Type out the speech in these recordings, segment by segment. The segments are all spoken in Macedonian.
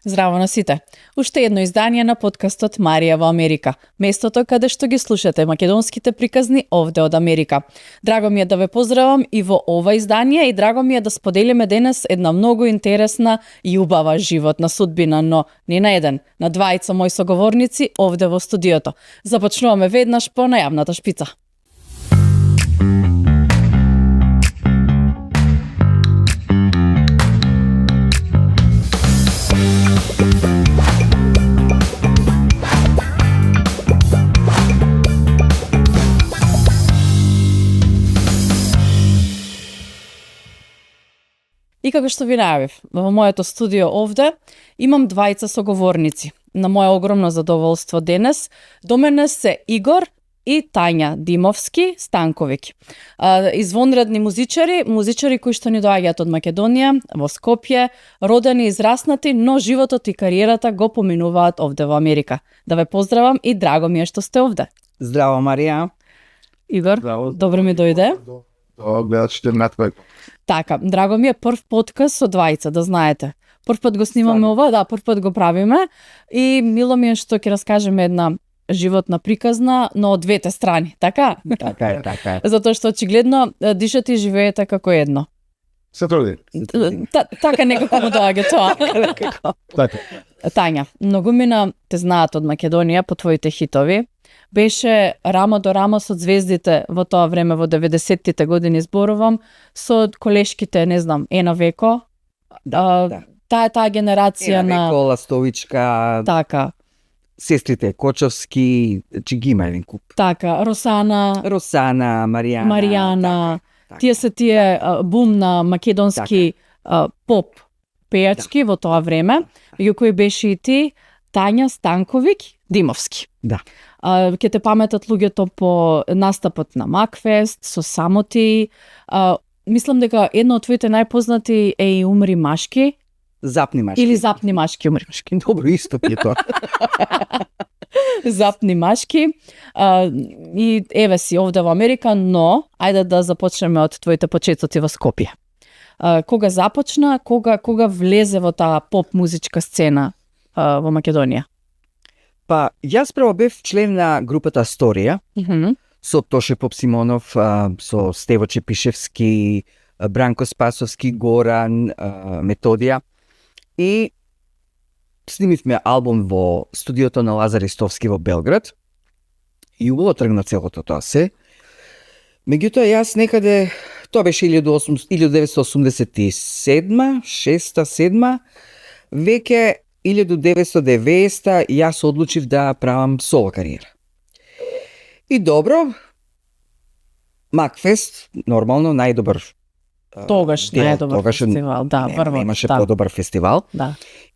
Здраво на сите. Уште едно издание на подкастот Марија во Америка, местото каде што ги слушате македонските приказни овде од Америка. Драго ми е да ве поздравам и во ова издание и драго ми е да споделиме денес една многу интересна и убава животна судбина, но не на еден, на двајца мои соговорници овде во студиото. Започнуваме веднаш по најавната шпица. И како што ви најавив, во моето студио овде имам двајца соговорници. На моje огромно задоволство денес до мене се Игор и Тања Димовски Станковиќ. Извонредни музичари кои што ни доаѓаат од Македонија, во Скопје, родени и израснати, но животот и кариерата го поминуваат овде во Америка. Да ве поздравам и драго ми е што сте овде. Здраво, Марија. Игор, Здраво. добро ми дојде. Гледачите на твој. Така, драго ми е прв подкаст со двајца, да знаете. Прв пат го снимаме ова, прв пат го правиме и мило ми е што ќе раскажеме една животна приказна, но од двете страни, така? Така е. Затоа што очигледно дишате и живеете како едно. Се труди. Така некако му доаѓа тоа. Така. Тања, многумина те знаат од Македонија по твоите хитови. Беше рамо до рамо со звездите во тоа време, во 90-тите години зборувам, со колешките, не знам, Ена Веко. Таа генерација на... Веко, Ластовичка, Така, сестрите Кочовски, че ги има еден куп. така, Росана, Маријана. Маријана, така. тие се тие бум на македонски поп пејачки во тоа време, меѓу кои беше и ти, Тања Станковиќ Димовски. Да. Ке те паметат луѓето по настапот на Макфест, со Самоти. Мислам дека едно од твоите најпознати е и Умри машки. Запни машки. Или Запни машки, Умри машки. Добро, исто ти е тоа. Запни машки. И еве си овде во Америка, но ајде да започнеме од твоите почетоци во Скопје. Кога започна, кога влезе во таа поп музичка сцена во Македонија? Па, јас прво бев член на групата Асторија, со Тоше Попсимонов, со Стево Чепишевски, Бранко Спасовски, Горан, Методија. И снимивме албум во студиото на Лазар Истовски во Белград. И убаво тргна целото тоа се. Меѓутоа, јас некаде, тоа беше 1987, 6-7, веќе 1990 јас одлучив да правам соло кариера. И добро, Макфест, нормално, најдобар Тогаш најдобар фестивал, да, прво. Имаше да. подобар фестивал. Да.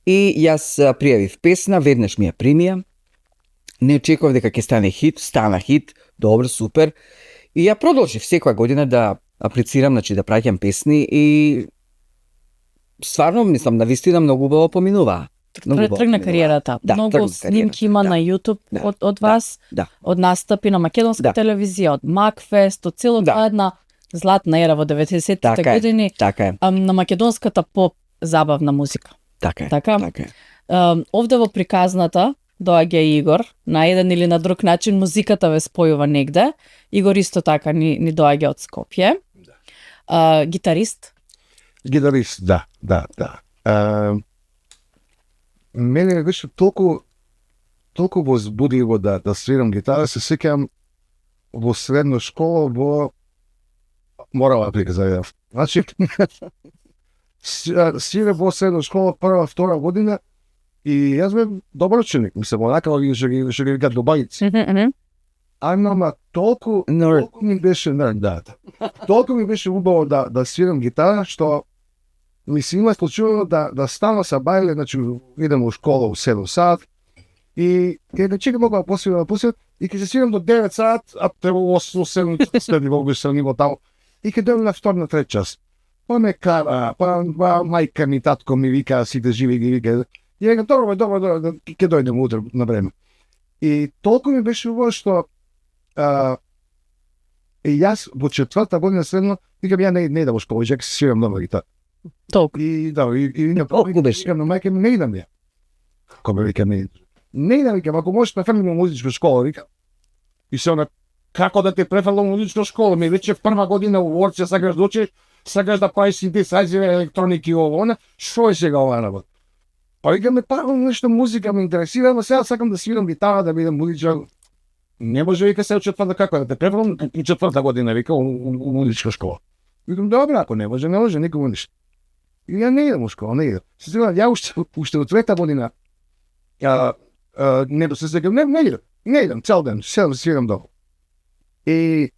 И јас пријавив песна, веднаш ми ја примија. Не очекував дека ќе стане хит, стана хит, добро, супер. И ја продолжив секоја година да аплицирам, значи да праќам песни и стварно, мислам, навистина многу убаво поминуваа. Тргна кариерата. Да, Многу тргна снимки кариерата, има да. на YouTube Да, од вас, да. од настапи на македонска Да. телевизија, од Макфест, од цело Да. тоа една златна ера во 90-тите Така е, години Така е, на македонската поп забавна музика. така е. Така? Така е. Овде во приказната доаѓа Игор, на еден или на друг начин музиката ве спојува негде. Игор исто така ни доаѓа од Скопје. Гитарист. Гитарист, да. Мене беше толку возбудливо да свирам гитара, се сеќавам во средна школа во морала приказа. Значи, свира во средна школа прва, втора година и јас бев добар ученик, мислам, онака што ги викаат добавици. Ама толку ми беше да. Толку ми беше убаво да свирам гитара, што ми се има случувано да станам са бајле, значи идем во школа у 7 сат и ќе не мога да посвирам и ќе се свирам до 9 сат, а треба 8-7 следи во беше ниво таму и ќе дојдем на втор на трет час. Па ме кара, па мајка ми, татко ми вика, сите живи ги вика. И рекам, добро, ќе дојдем утре на време. И толку ми беше убаво што и јас во четврта година средно, викам ја не идам во школа, ќе се свирам нова гитара. Толку. И да, и Толку беше. Викам на мајка ми, не идам ја. Како ме вика, не да вика, ако можеш префрлим музичка школа, вика. И се она, како да те префрлам музичка школа, ми веќе прва година у Ворце сакаш да учиш, сакаш да правиш синтезација, електроники и ово, она, што е сега ова работа? Па викаме, нешто музика ме интересира, но сега сакам да свирам гитара, да бидам музичар. Не може, вика, се четврта како да те префрлам, и четврта година, вика, у музичка школа. Викам, добре, ако не може, никому ништо. И ја не идам у школа, не идам. Се сега, ја уште од трета година, не се секам, не идам, цел ден, седам, свирам долу. И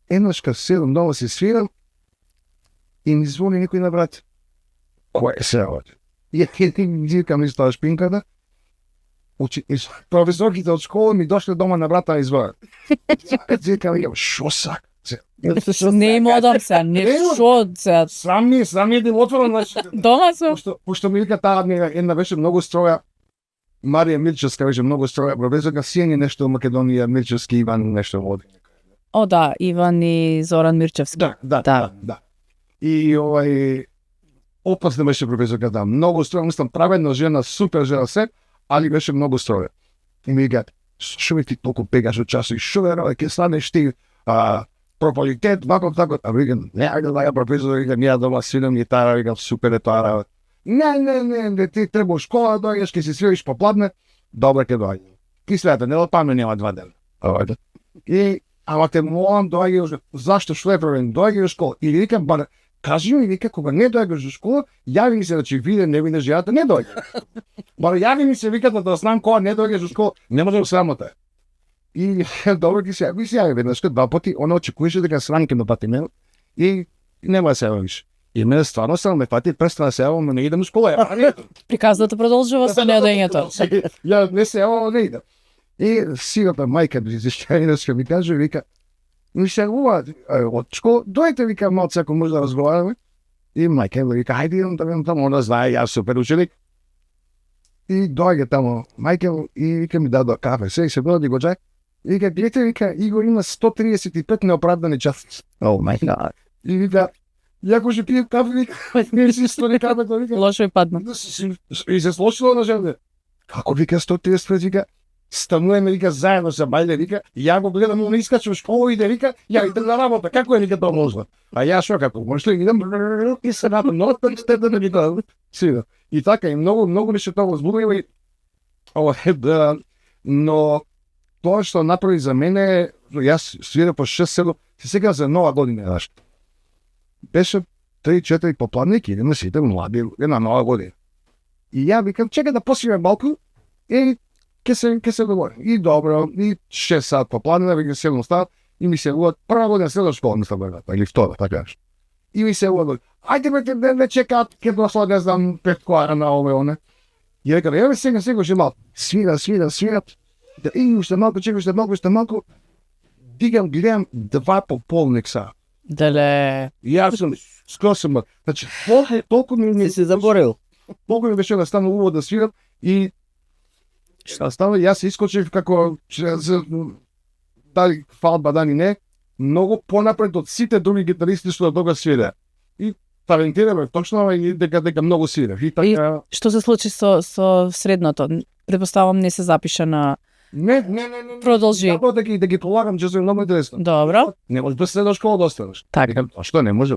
еднаш кога седам долу се свирам, и ми звони некој на брат. Кој е се ова? И ја викам из таа шпинката, професорките од школа ми дошле дома на брата изварат. Викам, шо сак? Не им одам се, не шо се. Срам ми да им отворам, значи. Дома сум. Пошто ми вика таа една беше многу строја, Марија Милчевска беше многу строја професорка, сијани нешто Македонија, Милчевски, Иван нешто води. О, да, Иван и Зоран Мирчевски. Да. И опасна беше професорка таа, многу строја, мислам праведна жена, супер жена се, али беше многу строја. И ми вика, шо ти толку бегаш од часо и шо веројатно ќе станеш ти прополитет, вако тако, а викам, не, ајде да ја професор, викам, ја дома свирам гитара, викам, супер е тоа работа. Не, ти треба школа да дојдеш, ќе се свириш попладне, добре ќе дојде. Ки света, не отпадне нема 2 дена. И, ама те молам, дојдеш, зашто шлеперен, дојдеш школа, или викам, бар, кажи ми, вика, кога не дојдеш до школа, јави ми се да ќе виде, не виде жијата, не дојде. Бар јави ми се, вика, да знам кога не дојдеш до школа, не може да срамота. И добро ќе се јави веднаш, 2 пати, она очекуваше дека сранке ме пати мене, и нема да се јавиш. И мене стварно се ме пати, престана се јавам, не идам у школа, Приказната продолжува со неодењето. Ја не се јавам, не идам. И сигата мајка дизишќајнешка ми каже, вика, ми се ува од школа, дојте, вика, малце ако може да разговараме. И мајка вика, ајде идам да видам таму, она знае, јас супер ученик. И дојде таму мајка и вика ми дадоа кафе, се дојде го чај. И вика, гледате, вика, Игор има 135 неоправдани часовици. Oh my god. И вика, јако ќе пијем кафе, вика, не си стори кафето, вика. Лошо и падна. И се слошило на жена. Како вика 135, вика, стануваме, вика, заедно се бајле, вика, ја го гледам, но не искачам школа, иде, вика, ја идем на работа, како е, вика, тоа можно? А ја шо, како, може ли, идем, и се напад, но сте да не вика, сида. И така, и многу беше тоа возбудливо, но тоа што направи за мене, јас свира по 6-7, се сега за нова година, знаеш. Беше 3-4 попладник, идеме сите млади, една нова година. И ја викам, чекај да посвирам малку, и ќе се договорим. И добро, и 6 сат попладнина, веќе 7 стат, и ми се увод, прва година следна школа, мислам, или втора, така. И ми се увод, ајде бе, не чекаат, ќе дошла, не знам, 5 коара на ове, оне. И рекам, еве сега уште малку, свират, да и уште малку, дигам, гледам 2 пополник са. Деле. Јас сум скосен, значи, толку ми се заборил. Толку ми беше да стана увод да свирам и што става, јас искочив како дали фалба дани не, многу понапред од сите други гитаристи што тога свире. И талентираме точно и дека многу свире. И така. Што се случи со средното? Предпоставам не се запиша на Не. Продолжи. Ја да ги полагам, че е многу интересно. Добро. Не може да следиш школа да останеш. Така. А што не може?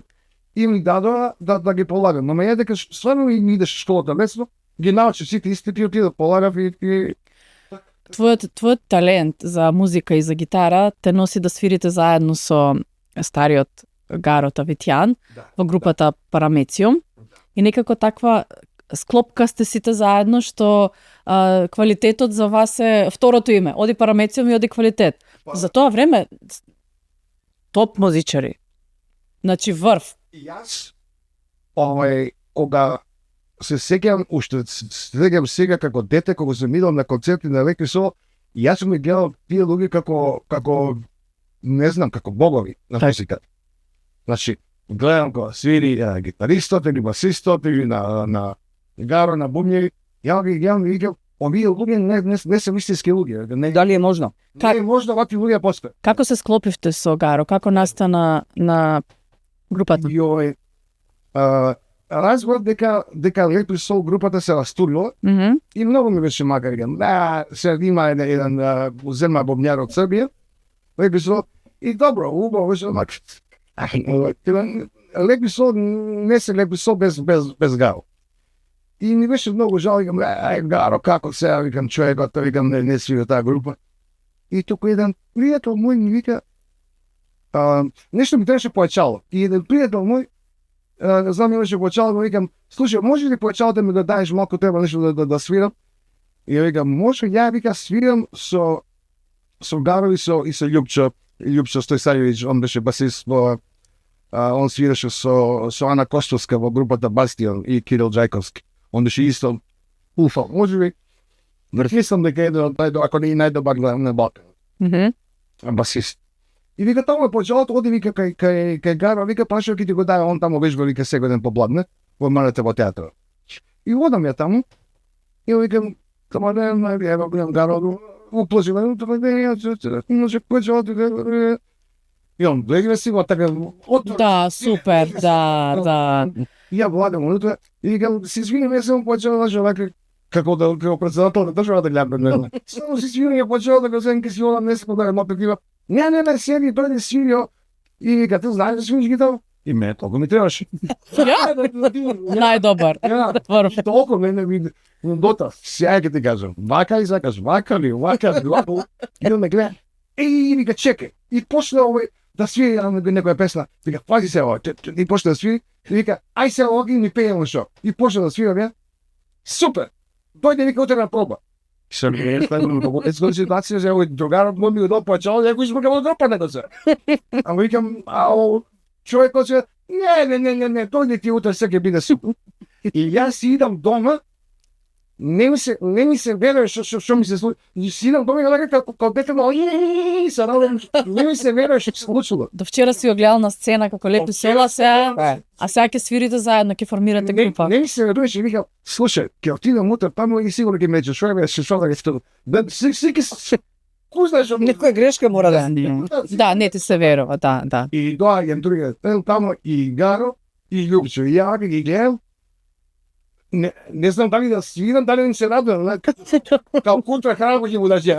И ми дадоа да ги полагам. Но ме е дека стварно и идеш школата лесно, ги научи сите исти да полагав и Твојот талент за музика и за гитара те носи да свирите заедно со стариот Гаро Тавитјан во групата Парамециум. И некако таква склопка сте сите заедно што квалитетот за вас е второто име. Оди Парамециум и оди квалитет. За тоа време топ музичари. Значи врв. И јас кога се сеќавам сега како дете кога сум идел на концерти на Леки Со, јас сум ги гледал тие луѓе како не знам, како богови на музиката. Значи, гледам кога свири гитаристот или басистот или на Гаро, на бубњеви, ја ги гледам и викам, овие луѓе не се вистински луѓе. Дали е можно? Не е можно вакви луѓе постои. Како се склопивте со Гаро? Како настана на групата? Јој, разбрав дека Лепи Сол групата се растурила и многу ми беше мака, викам, се има еден земја бобњар од Србија, Лепи Сол, и добро, убаво беше, Лепи Сол не се Лепи Сол без Гаро. И ми беше многу жал, викам, Гаро, како сега, викам, човекот, викам, не свира таа група. И туку еден пријател мој ми вика, нешто ми требаше појачало. И еден пријател мој, знам имаше појачало, викам, слушај, може ли појачало да ми да даеш малку, треба нешто да свирам? И викам, може, ја вика свирам со Гаро и со Љупчо Стојсајевиќ, он беше басист он свираше со Ана Костовска во групата Бастион и Кирил Джајковски. Он беше исто уфал. Може би, мислам дека еден од ако не и најдобар на Балкан. Басист. И вика таму почалото, оди вика кај Гаро, вика пашо ќе ти го даде, он таму вежба, вика секој ден побладне, во Малете во театар. И одам ја таму, и викам, таму ден, ево гледам Гаро, уплажила, може почалото, и он гледа си го така, Да, супер, да. И ја владам унутре, и викам, се извини, не сум почела, вака, како председател на држава да гледам. Само се извини, ја почела да го зем ке си одам, не се подарам, такива. Не, седи, дојде свирио, и вика, ти знаеш да свириш гитара? И ме, толку ми требаше. Најдобар. Толку мене ми дота, сега ќе ти кажам, вака ли сакаш, вака ли, и он ме гледа, и вика, чекај, и почна овој да свири некоја песна, вика, пази се ово, и почна да свири, и вика, ај се оги ми пејемо шо, и почна да свирам ја, супер, дојде вика утре на проба. Се ми е следно ситуација, че овој другарот мој ми го допојачал, ја го избргам од група се. Ама викам, човекот се, не, дојде ти утре се ќе биде супер. И јас си идам дома, не ми се верува што ми се случи. Си идам дома и онака како дете на не ми се верува што се случило. До вчера си го гледал на сцена како Лепи Сол, а сега ќе свирите заедно, ќе формирате група. Не ми се веруваше и викам, слушај, ќе отидам утре таму и сигурно ќе меѓу шојбе, што да ќе се кузнаеш од некоја грешка мора да. Да, не ти се верува, да. И доаѓам другиот ден таму и Гаро и Љупчо, и ја ги гледам. Не знам дали да свирам, дали им се радувам, као контрахрана ќе му даше.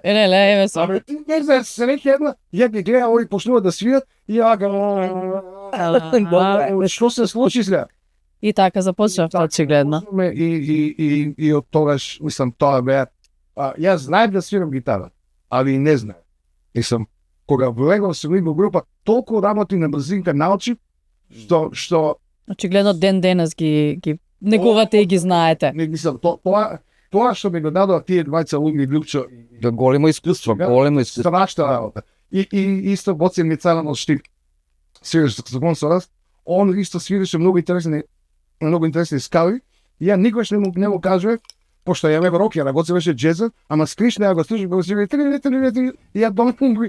Еве со. Не знам, се неки една, ја ги гледам, ови почнува да свират, и ја што се случи сега? И така започнав, очигледно. И од тогаш, мислам, тоа беа, јас знаев да свирам гитара, али не знаев. Мислам, кога влегов се во група, толку работи на брзинка научив, што Очигледно ден денес ги негувате и ги знаете. Не мислам, тоа што ми го дадоа тие двајца луѓе Љупчо, Големо искуство. страшна работа. И исто Боцин Мицанов Штип, свиреше саксофон со нас, он исто свиреше многу интересни скали, и ја никогаш не му кажував, пошто ја бев рокер, Боцин беше джезер, ама скришна ја го слушам, го свири, и ја дома го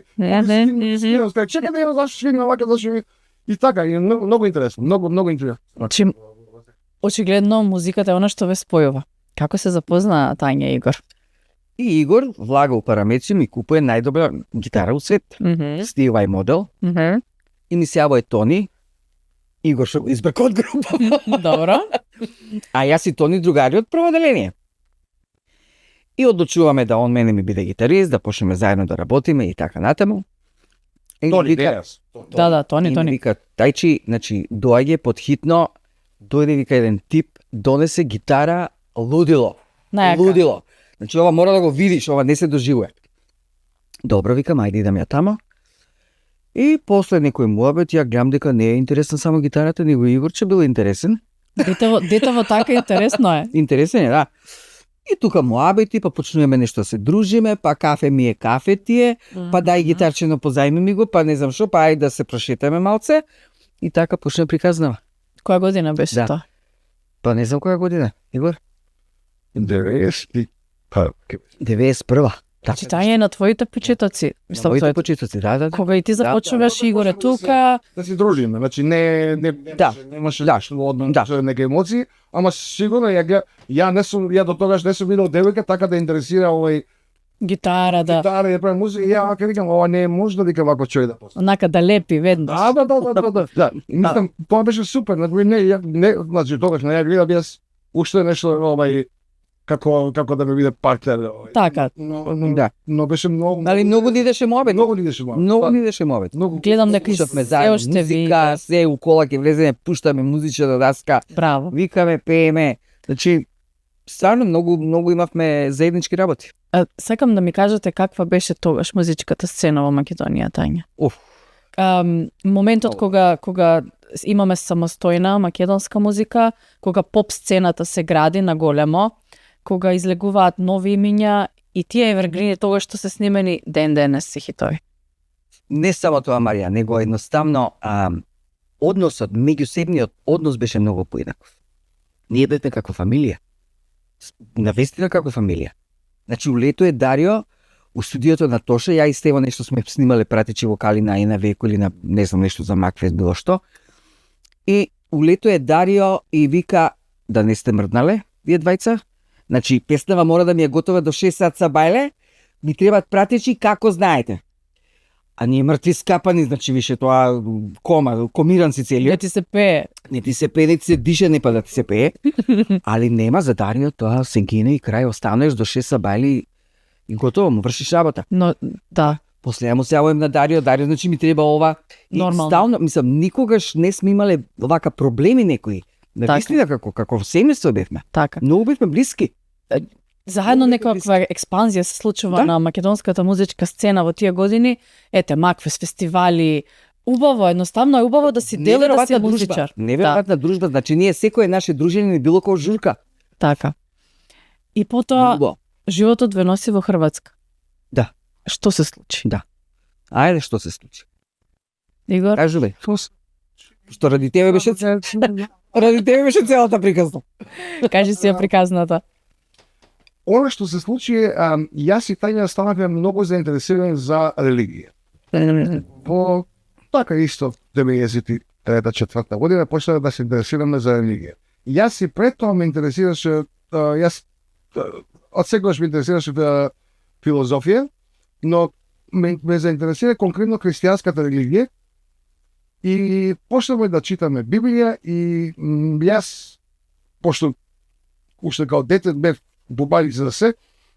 чекай да ја зашо свирна вака, и така, и многу интересно, многу интересно. Очигледно музиката е она што ве спојува. Како се запозна Тања и Игор? И Игор влага у Парамециум и купува најдобра гитара у свет. Стивај модел. И ми се јавува Тони. Игор што го избрака од група. Добро. А јас и Тони другари од прво оделение. И одлучуваме да он мене ми биде гитарист, да почнеме заедно да работиме и така натаму. Тони, Да, Тони. Вика, тајчи, значи, доаѓа подхитно, дојде вика еден тип, донесе гитара, лудило. Лудило. Значи, ова мора да го видиш, ова не се доживува. Добро, викам, ајде идам ја тамо. И после некој муабет, ја гледам дека не е интересна само гитарата, него Игорче бил интересен. Детево така интересно е. Интересен е, да. И тука муабети, па почнуваме нешто да се дружиме, па кафе ми е кафе тие, па дај гитарчено позајми ми го, па не знам што, па ајде да се прошетаме малце. И така почне приказнава. Која година беше тоа? Па не знам која година, Игор? 91. Значи Тања е на твоите почетоци. На моите почетоци, да. Кога и ти започнуваш, Игоре, тука... Да се дружиме, значи немаше неки емоции, ама сигурно ја до тогаш не сум видел девојка така да интересира овој Гитара, да. Гитара, да правам музика, и ја вака викам, ова не е можно вика вако човек да посне. Онака да лепи веднаш. Да. И мислам, тоа беше супер, значи тогаш не ја гледам јас уште нешто како да ме биде партнер. Така. Да. Но беше многу. Нали многу ни идеше мобет. Многу ни идеше мобет. Многу ни идеше мобет. Гледам дека и Слушавме се заедно уште музика, ви. се у кола ќе влеземе, пуштаме музична даска, Браво. викаме, пееме. Значи стварно многу имавме заеднички работи. Сакам да ми кажете каква беше тогаш музичката сцена во Македонија, Тања. Уф. Моментот кога имаме самостојна македонска музика, кога поп сцената се гради на големо, кога излегуваат нови имиња и тие евергрини тогаш што се снимени ден денес се хитови. Не само тоа, Марија, него едноставно односот, меѓусебниот однос беше многу поинаков. Ние бевме како фамилија. Навестина како фамилија. Значи, у лето е Дарио, у студиото на Тоша, ја и Стево нешто сме снимале пратечи вокали на една веко или на, не знам, нешто за Макфест, било што. И у лето е Дарио и вика, да не сте мрднале, вие двајца? Значи, песнава мора да ми е готова до 6 сат са бајле, ми требаат пратечи како знаете. А ние мртви скапани, значи више тоа комиран си целиот. Не ти се пее. Не ти се пее, не ти се дише, не па да ти се пее. Али нема за Дарио, тоа се гине и крај, останеш до 6 са бајли и готово, му вршиш работа. Но, да. После ја му се јавувам на Дарио, значи ми треба ова. И Нормално. стално, мислам, никогаш не сме имале вака проблеми некои. Навистина како семејство бевме. Така. Многу бевме блиски. Заедно некаква експанзија се случува на македонската музичка сцена во тие години. Ете, Макфест, фестивали. Убаво, едноставно е убаво да си дел да си музичар. Неверојатна дружба, значи ние секој наше дружење било како журка. Така. И потоа животот ве носи во Хрватска. Да. Што се случи? Да. Ајде, што се случи? Игор? Кажу бе. Што ради тебе беше ради тебе беше целата приказна. Кажи си ја приказната. Она што се случи, јас и Тања станавме многу заинтересирани за религија. Во така исто 93-4 година почнав да се интересираме за религија. Јас и пред тоа ме интересираше, јас од секогаш ме интересираше филозофија, но ме заинтересира конкретно христијанската религија и почнавме да читаме Библија и јас, пошто уште као дете бев бубари за се,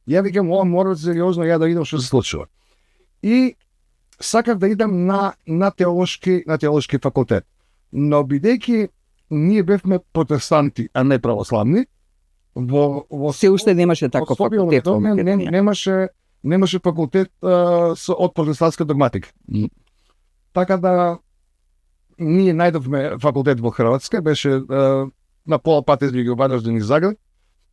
ја викам, ова мора сериозно ја да видам што се случува. И сакав да идам на теолошки факултет. Но бидејќи ние бевме протестанти, а не православни, во се уште немаше таков факултет во Македонија. Немаше факултет од протестантска догматика. Така да ние најдовме факултет во Хрватска, беше на пола пат измеѓу Вараждин и Загреб,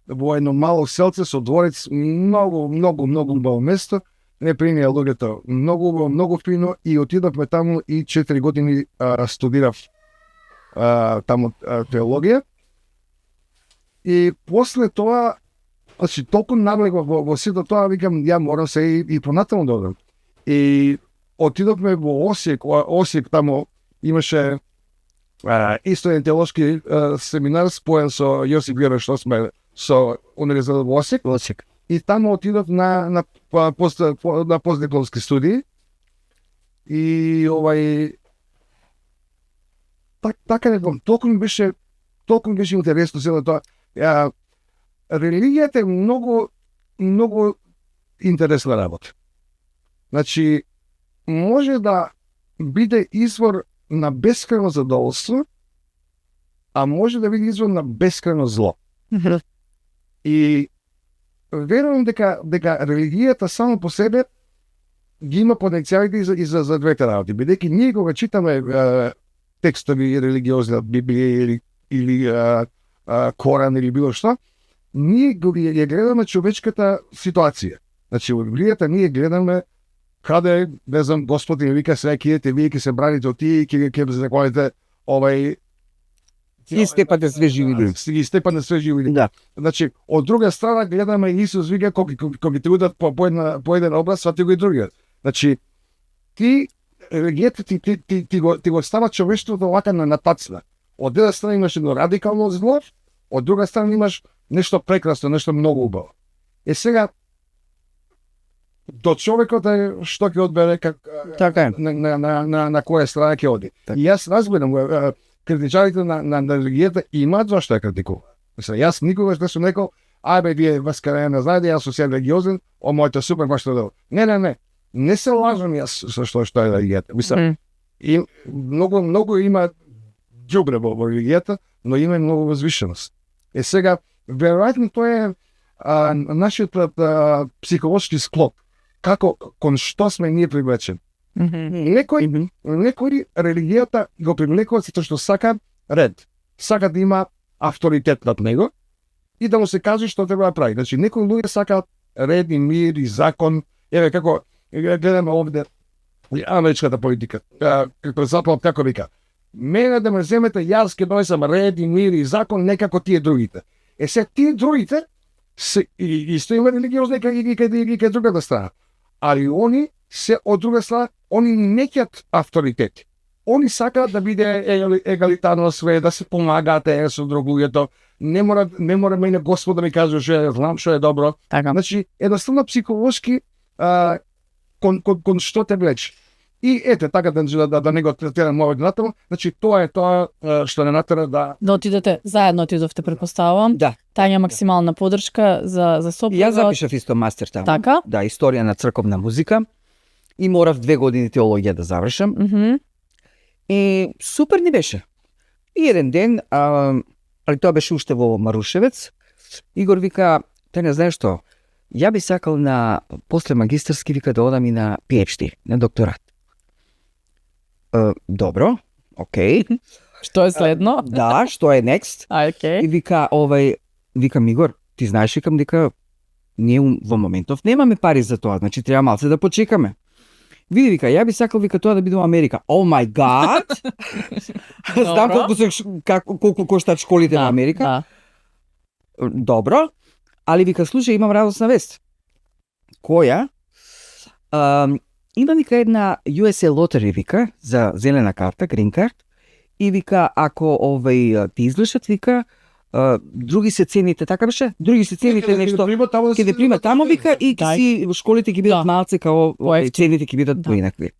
во едно мало селце со дворец, многу убаво место, не примија луѓето, многу фино и отидовме таму и 4 години студирав таму теологија. И после тоа, значи толку навлегов во сето тоа, викам, ја морам се и понатаму да одам. И отидовме во Осијек таму имаше исто еден теолошки семинар споен со Јосип Јорев, што сме со универзитетот во Осијек. И таму отидов на постдипломски студии. И така неком, толку ми беше интересно село тоа. Религијата е многу интересна работа. Значи, може да биде извор на бескрајно задоволство, а може да биде извор на бескрајно зло. И верувам дека религијата само по себе ги има потенцијалите и за двете работи. Бидејќи ние кога читаме текстови религиозни, Библија или Коран или било што, ние ја гледаме човечката ситуација. Значи, во Библијата ние гледаме каде, не знам, Господ им вика сега кидете, вие ќе се браните од тие, ќе заклоните и степате свежи види. И степате свежи види. Да. Значи, од друга страна гледаме Исус вика кога ти удат по еден образ, свати го и другиот. Значи, религијата ти го става човештвото вака на тацна. Од една страна имаш едно радикално зло, од друга страна имаш нешто прекрасно, нешто многу убаво. Сега, до човекот е што ќе одбере Така е. на која страна ќе оди. Така. И јас разбирам, критичарите на религијата имаат зашто ја критикуваат. Мислам, јас никогаш не сум рекол, ајбе, вие васкарена, знаете, јас сум се религиозен, моето супер, баш тоа. Не. Не се лажам јас со што е религијата. Мислам, и многу има ѓубре во религијата, но има и многу возвишеност. Сега, веројатно тоа е нашиот психолошки склоп. Како, кон што сме ние привлечени. Некои религијата го привлекуваат затоа што сака ред. Сака да има авторитет над него и да му се каже што треба да прави. Значи, некои луѓе сакаат ред и мир и закон. Еве, како гледаме овде америчката политика. Запад, како вика, мене да ме земете, јас ќе донесам ред и мир и закон, не како тие другите. Се тие другите исто има религиозни и кај другата страна. Али они се од друга страна, они не ќат авторитети. Они сакаат да биде егалитарно све, да се помагаат еден со друг луѓето. Не мора мене Господ да ми каже што знам што е добро. Така. Значи, едноставно психолошки кон што те влече. И ете, така да не го третирам овој натаму, значи тоа е тоа што не натера да отидете, заедно отидовте, предпоставувам. Да. Тања максимална поддршка за сопругот. Јас запишав исто мастер таму. Така? Да, историја на црковна музика. И морав 2 години теологија да завршам. И супер ни беше. И еден ден, али тоа беше уште во Марушевец, Игор вика, не знаеш што, ја би сакал после магистарски, вика, да одам и на PhD, на докторат. Добро, окей. Што е следно? Да, што е next? Окей. И вика, викам, Игор, ти знаеш, викам, дека ние во моментов немаме пари за тоа, значи треба малце да почекаме. Види, вика, ја би сакал, вика, тоа да биде во Америка. О мај гад! Знам колку коштаат школите во Америка. Да. Добро, али вика, слушај, имам радосна вест. Која? Има, вика, една USA Lottery, вика, за зелена карта, green card, и вика, ако ти излишат, вика, други се цените, така беше? Други се цените нешто, ќе да примат тамо, вика, и си школите ќе бидат малце, као цените ќе бидат поинакви.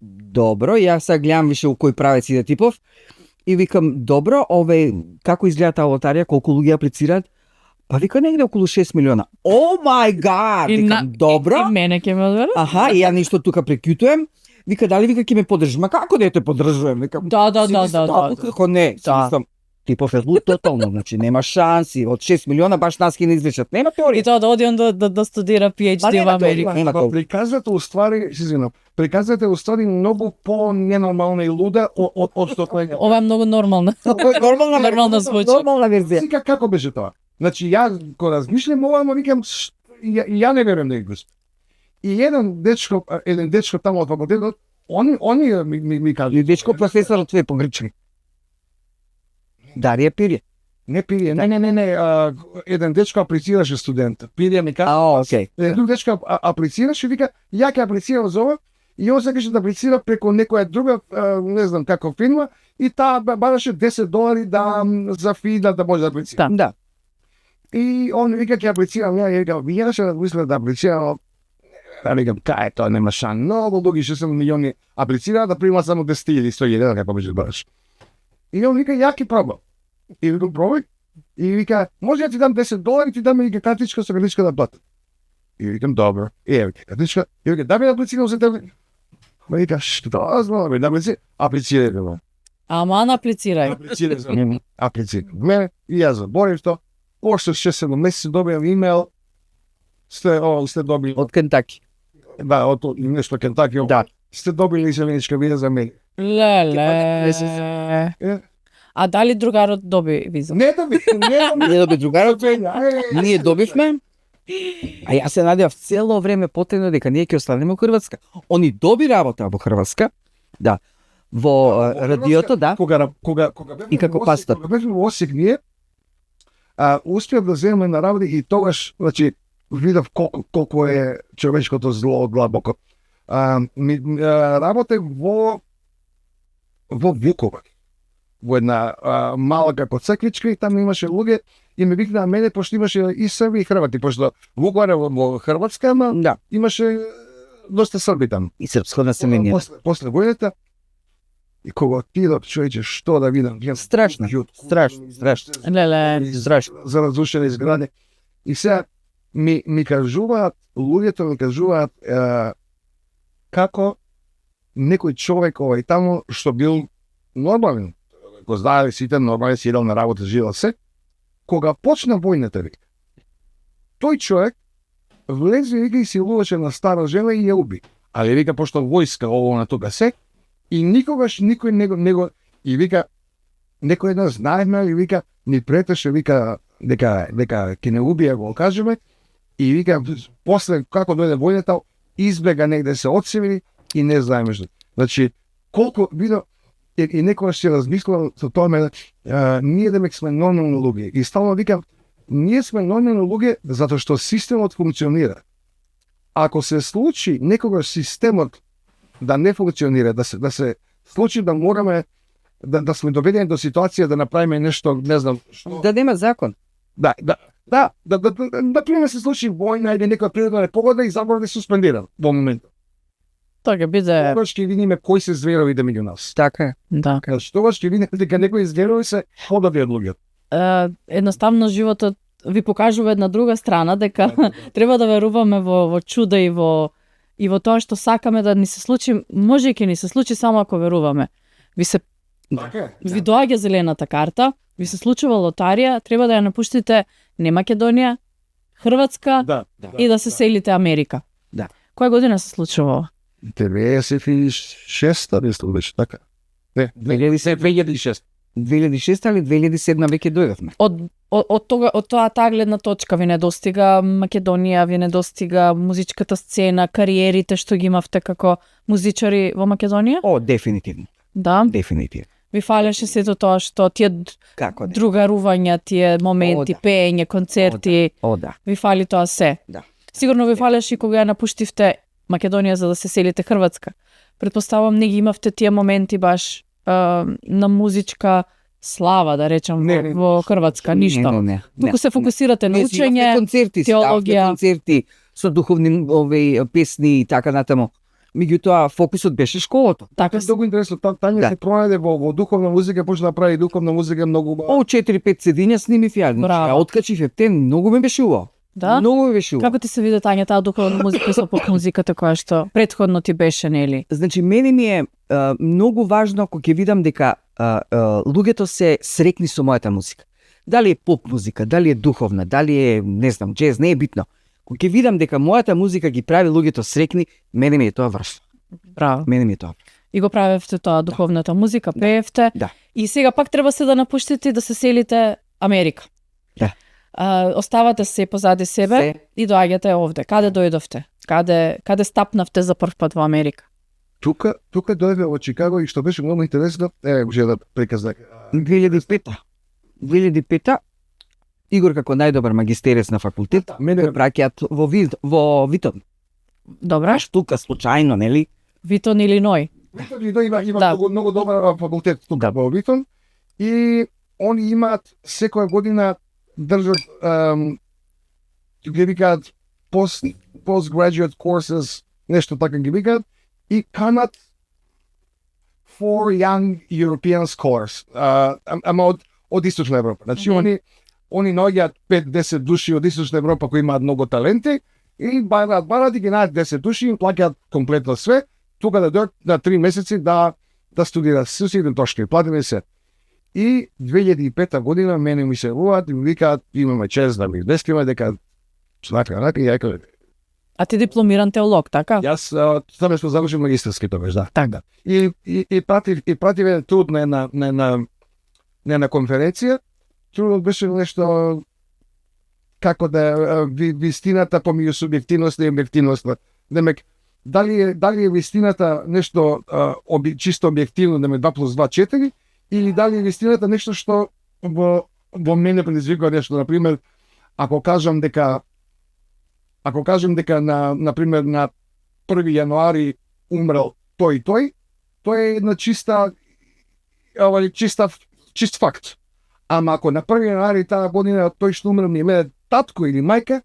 Добро, јас сега гледам више у кој правец иде типов, и викам, добро, како изгледа таа лотарија, колку луѓе аплицираат? Па вика негде околу 6 милиона. О мај гад! Викам, добро. И мене ќе ме одберат? Аха, и ја ништо тука прекјутуем. Вика, дали вика ќе ме поддржи? Ма како да те поддржувам? Викам, Да. Како не? Мислам, типов е лут тотално, значи нема шанси. Од 6 милиона баш нас ќе не излечат. Нема теорија. И тоа да оди он да студира PhD во Америка. Приказвате уствари, приказвате уствари многу по-ненормална и луда од што тоа е. Ова е многу нормално. Нормална звучи. Нормална верзија. Сега како беше тоа? Значи јас кога размишлям ова, но викам ја не верувам дека го. И еден дечко таму од факултетот, они ми кажа. И дечко професорот твој по грчки. Дарија Пирје. Не Пирје, не, еден дечко аплицираше студент. Пирје ми кажа. Окей. Еден дечко аплицираше, вика, ја ќе аплицирам за ова, и он сакаше да аплицира преку некоја друга, не знам како фирма, и таа бараше $10 за фи да може да аплицира. Да. И он вика ќе аплицирам, ја ќе размислам да аплицирам. Ја викам, кај тоа нема шан. Многу луѓе 6 милиони аплицираат, да примат само 10 или 100 како беше бараш. И он вика, ја ќе пробам. И викам, пробај. И вика, може ја ти дам $10, ти дам и картичка со картичка да платам. И викам, добро. И еве картичка. И вика, да би аплицирам за тебе. Ма вика, што знам, да аплицирам. Аплицирај. Аман аплицирај. Аплицирај за мене. Аплицирај. Мене и јас заборив тоа. После 6-7 месеци добиам имейл. Сте добили Од Кентаки. Да, од нешто Кентаки. Да. Сте добили заменичка виза за мене. Леле. А дали другарот доби виза? Не доби другарот. Ние добивме. А јас се надевав цело време потајно дека ние ќе останеме во Хрватска. Они доби работа во Хрватска. Да. Во радиото, да. Кога И како пастор. Кога бевме во Осијек ние, успеав да земеме на работа и тогаш, значи, видов колку е човечкото зло длабоко. Работех во Вуковар. во една мала како црквичка и таму имаше луѓе и ме викнаа мене пошто имаше и Срби и Хрвати, пошто Вуковар во Хрватска, ама Да. имаше доста Срби таму. И српско население. После војната и кога отидов, човече, што да видам, гледам Страшно, страшно, страшно. Леле, Страшно. за разрушени згради. И сега ми кажуваат, луѓето ми кажуваат како некој човек таму што бил нормален, го знаеле сите, нормален си идел на работа, живел се, кога почна војната, вика, тој човек влезе вика и силуваше на стара жена и ја уби. Али вика пошто војска ово на тука се и никогаш никој него и вика некој една знаеме и вика ни претеше вика дека ќе не убие, го кажеме, и вика после како дојде војната избега негде се одсевили и не знаеме што. Значи колку видо и некогаш се размислувам со тоа ме ние демек сме нормални луѓе и стално викам ние сме нормални луѓе затоа што системот функционира. Ако се случи некогаш системот да не функционира, да се случи да мораме да сме доведени до ситуација да направиме нешто, не знам што. Да нема закон. Да пример се случи војна или некоја природна непогода и забор да суспендиран во моментот. тоа ќе биде, Тогаш ќе видиме кои се зверовите меѓу нас. Така е. да. Тогаш ќе видиме дека некои зверови се подобри од луѓето. Едноставно животот ви покажува една друга страна дека треба да веруваме во чуда и во тоа што сакаме да ни се случи, може и ќе ни се случи само ако веруваме. Ви доаѓа зелената карта, ви се случува лотарија, треба да ја напуштите не Македонија, Хрватска и да се селите Америка. Да. Која година се случува ова? 96-та мислам беше така. Не, 2006. 2006 или 2007 веќе дојдовме. Од таа гледна точка ви не достига Македонија, ви не достига музичката сцена, кариерите што ги имавте како музичари во Македонија? О, дефинитивно. Да. Дефинитивно. Ви фалеше сето тоа што тие Како не? другарувања, тие моменти, О, да. пеење, концерти, О, да. ви фали тоа се. Да. Сигурно ви фалеше и кога ја напуштивте Македонија за да се селите Хрватска. Предпоставам не ги имавте тие моменти баш на музичка слава, да речам, Не. во Хрватска, ништо. Не. Туку се фокусирате на Ние си имавме учење, концерти, теологија. концерти со духовни песни и така натаму. Меѓутоа фокусот беше школото. така Многу интересно, Тања Да. се пронајде во духовна музика, почна да прави духовна музика многу убава. О, 4-5 седиња снимив ја. Браво. Ја откачив ептен, многу ме беше убаво. да? Многу ме беше убаво. Како ти се виде Тања таа духовна музика со поп музиката која што претходно ти беше, нели? Значи, мене ми е многу важно ако ќе видам дека луѓето се срекни со мојата музика. Дали е поп музика, дали е духовна, дали е, не знам, джез, не е битно. Кога ќе видам дека мојата музика ги прави луѓето срекни, мене ми е тоа вршно. Браво. Мене ми е тоа. И го правевте тоа духовната музика, пеевте. Да. И сега пак треба се да напуштите и да се селите Америка. Да. Оставате се позади себе Се. и доаѓате овде. Каде дојдовте? Каде стапнавте за прв пат во Америка? Тука дојде во Чикаго и што беше многу интересно, го желам да приказна. 2005-та. 2005-та Игор како најдобар магистерец на факултет, Мене ме праќаат во Витон. Добра. Аш тука случајно, нели? Витон, Илиној. Витон има Да. многу добар факултет тука во Витон и они имаат секоја година држат ги викаат postgraduate courses, нешто така ги викаат и канат for young European scholars. Ама од Источна Европа. Значи они наоѓаат 5-10 души од Источна Европа кои имаат многу таленти и барат и ги најдат 10 души и плаќаат комплетно све, тука да дојдат на 3 месеци да студираат сусиден трошки, платиме се. И 2005 година мене ми се јавуваат и ми викаат имаме чест да ми известиме дека знака, и ја кажа, А ти дипломиран теолог, така? јас само што завршив магистерски тогаш, да. Така. И пратив еден труд на една конференција. Трудот беше нешто како да вистината помеѓу субјективност и објективност. Демек, дали е вистината нешто чисто објективно, да ме 2+2 4, или дали е вистината нешто што во мене предизвикува нешто, например, ако кажам дека на пример на 1 јануари умрел тој е една чиста чист факт. Ама ако на 1 јануари таа година тој што умре ми е татко или мајка,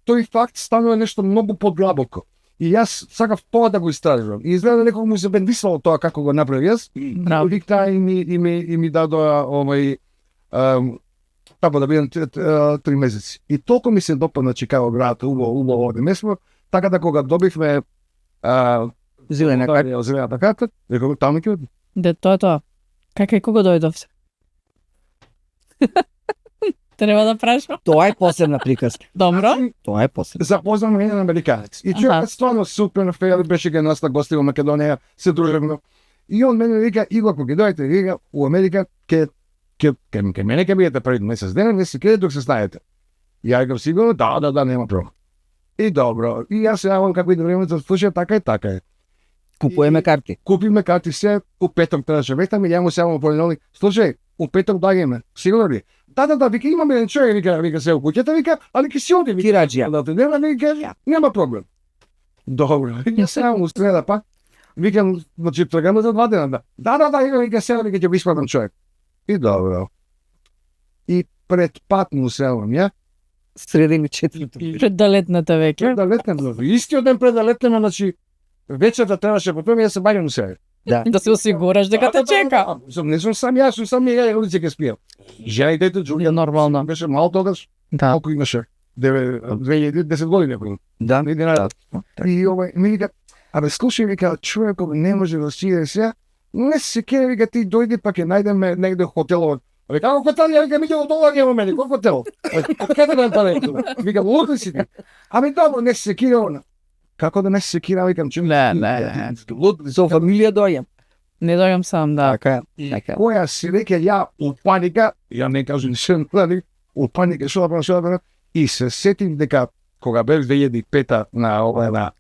тој факт станува нешто многу подлабоко. И јас сакав тоа да го истражувам. И изгледа некој му се бендисало тоа како го направи јас. Браво. Викта и ми дадоа тако да бидам 3 месеци. И толку ми се допадна Чикаго градот, убаво овде место, така да кога добивме Зелена карта. зелената карта, реков таму ќе одам. Де тоа. Како кога дојдовте? Треба да прашам. Тоа е посебна приказка. Добро. Тоа е посебна. Запознам еден американец. И човекот стварно супер фејл, беше ге нас на гости во Македонија, се дружевме. И он мене вика, Игор, кога ќе дојдете, вика, у Америка ке мене ке бидете пред месец ден, не се каде док се знаете. И ја викам сигурно, да, нема проблем. И добро. И јас се јавам како иде времето, слушај, така е. Купуваме карти. Купиме карти се, у петок требаше веќе, ја му се јавам понеделник. Слушај, у петок доаѓаме. Сигурно ли? Да, вика, имаме еден човек, вика се у куќата, вика, али ќе си оди, вика. Тираџија. Да, вика, нема проблем. Добро. Ја се јавам у среда пак. Викам, значи, тргаме за 2 дена. Да, вика, сега, вика, ќе го испратам човек. И добро. И пред пат му се јавам, ја. Среда или четврток. Пред да летнете веќе. Пред да летнем, истиот ден пред да летнем, значи, вечерта требаше потоа јас се баѓам у себе. Да. Да се осигураш дека те чека. Не сум сам јас, сум сам ја улица ке спијам. Жена и дете Џулија Нормално. беше мал тогаш, Да. колку имаше? 2010 години ако има. Да. Не најдат. И ми вика, абе слушај, вика, човекот не може да сиде сега, не се ке, вика, ти дојди па ќе најдеме негде хотелот. Вика, како хотел, ја вика, $1,000 има мене, кој хотел? Каде да пари? Вика, луд ли си ти? Абе добро, не се кира она. Како да не се кира, викам, че Не. луд ли си? Со фамилија дојам. Не дојам сам, да. Така е. Која си река ја у паника, ја не кажам ништо, нали, у паника што да правам, и се сетив дека кога бев 2005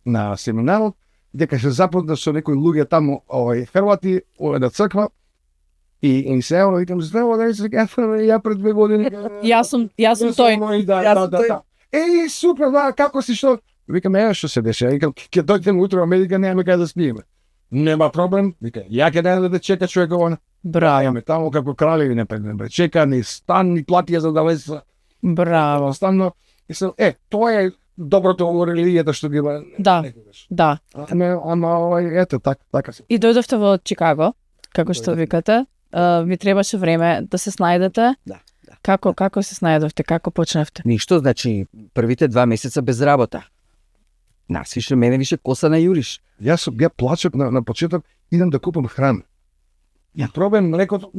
на семинарот, дека се запозна со некои луѓе таму, Хрвати, на црква, и се јавам, викам, здраво, да се ја пред 2 години. Јас сум тој. Да. Еј, супер, да, како си што? Викам, што се деше? Викам, ќе дојдеме утре во Америка, немаме каде да спиеме. Нема проблем, вика, ја ќе најдам да чека човекот. Браво. Јаме таму како кралеви не пегнеме. Чека ни стан, ни платија за да влезе. Браво. Станно, и се, тоа е доброто во религијата што ги има. Да. Ама ето така се. И дојдовте во Чикаго, како што викате. Ви требаше време да се снајдете. Да. Како се снајдовте? Како почнавте? Ништо, значи, првите 2 месеца без работа. Нас више, мене више коса на јуриш. Ја плачев на почеток, идам да купам храна. Ја пробам млекото,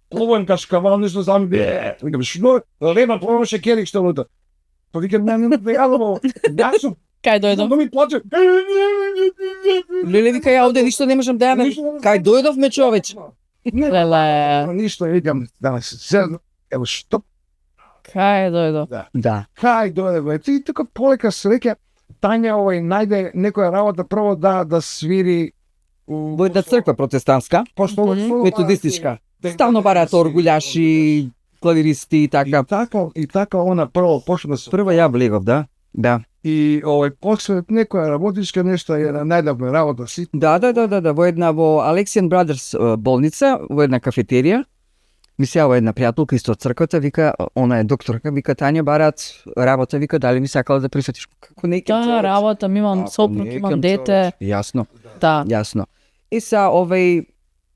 плувам кашкавал, нешто сам, викам, што? Лема, пробам шекери, што лута. Па викам, не јадам, јас Кај дојдов? да ми плаче. Леле, вика, ја овде ништо не можам да јадам. Кај дојдовме, човеч? Леле. Ништо, викам, да се седам, ево што? Кај дојдов? Да. Кај дојде, и тука полека се веќе, Тања најде некоја работа прво да свири Во една црква протестантска, методистичка. Стално бараат оргуљаши, клавиристи и така. И така она прво почна да се. Прво ја влегов, да. Да. И после некоја работичка нешто најдавме работа си. Да, во Alexian Brothers болница, во една кафетерија. Ми се јава една пријателка исто од црквата, вика, она е докторка, вика, Тања, бараат работа, вика, дали ми сакала да прифатиш? Како не ке Да, работа, ми имам сопруг, имам дете. Јасно, Да. јасно. И са,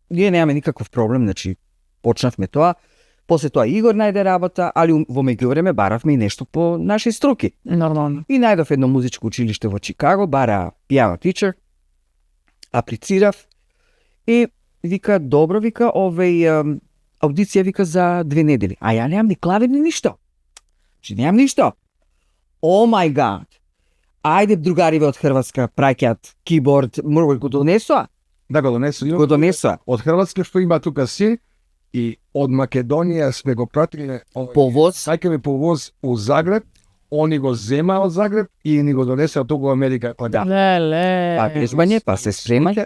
ние немаме никаков проблем, значи, почнавме тоа. После тоа Игор најде работа, али во меѓувреме баравме и нешто по наши струки. Нормално. И најдов едно музичко училиште во Чикаго, бара пиано тичер, аплицирав и вика, добро, вика, аудиција, вика, за 2 недели. А ја немам ни клавир ни ништо. Че немам ништо. О мај гад. Ајде другариве од Хрватска праќаат киборд, морал го донесоа. Да го донесоа. Го донесоа. Од Хрватска што има тука си и од Македонија сме го пратиле Повоз. саќаме повоз у Загреб, они го зема од Загреб и ни го донесеа туку во Америка. Па да. Леле. Па вежбање, па се спремање.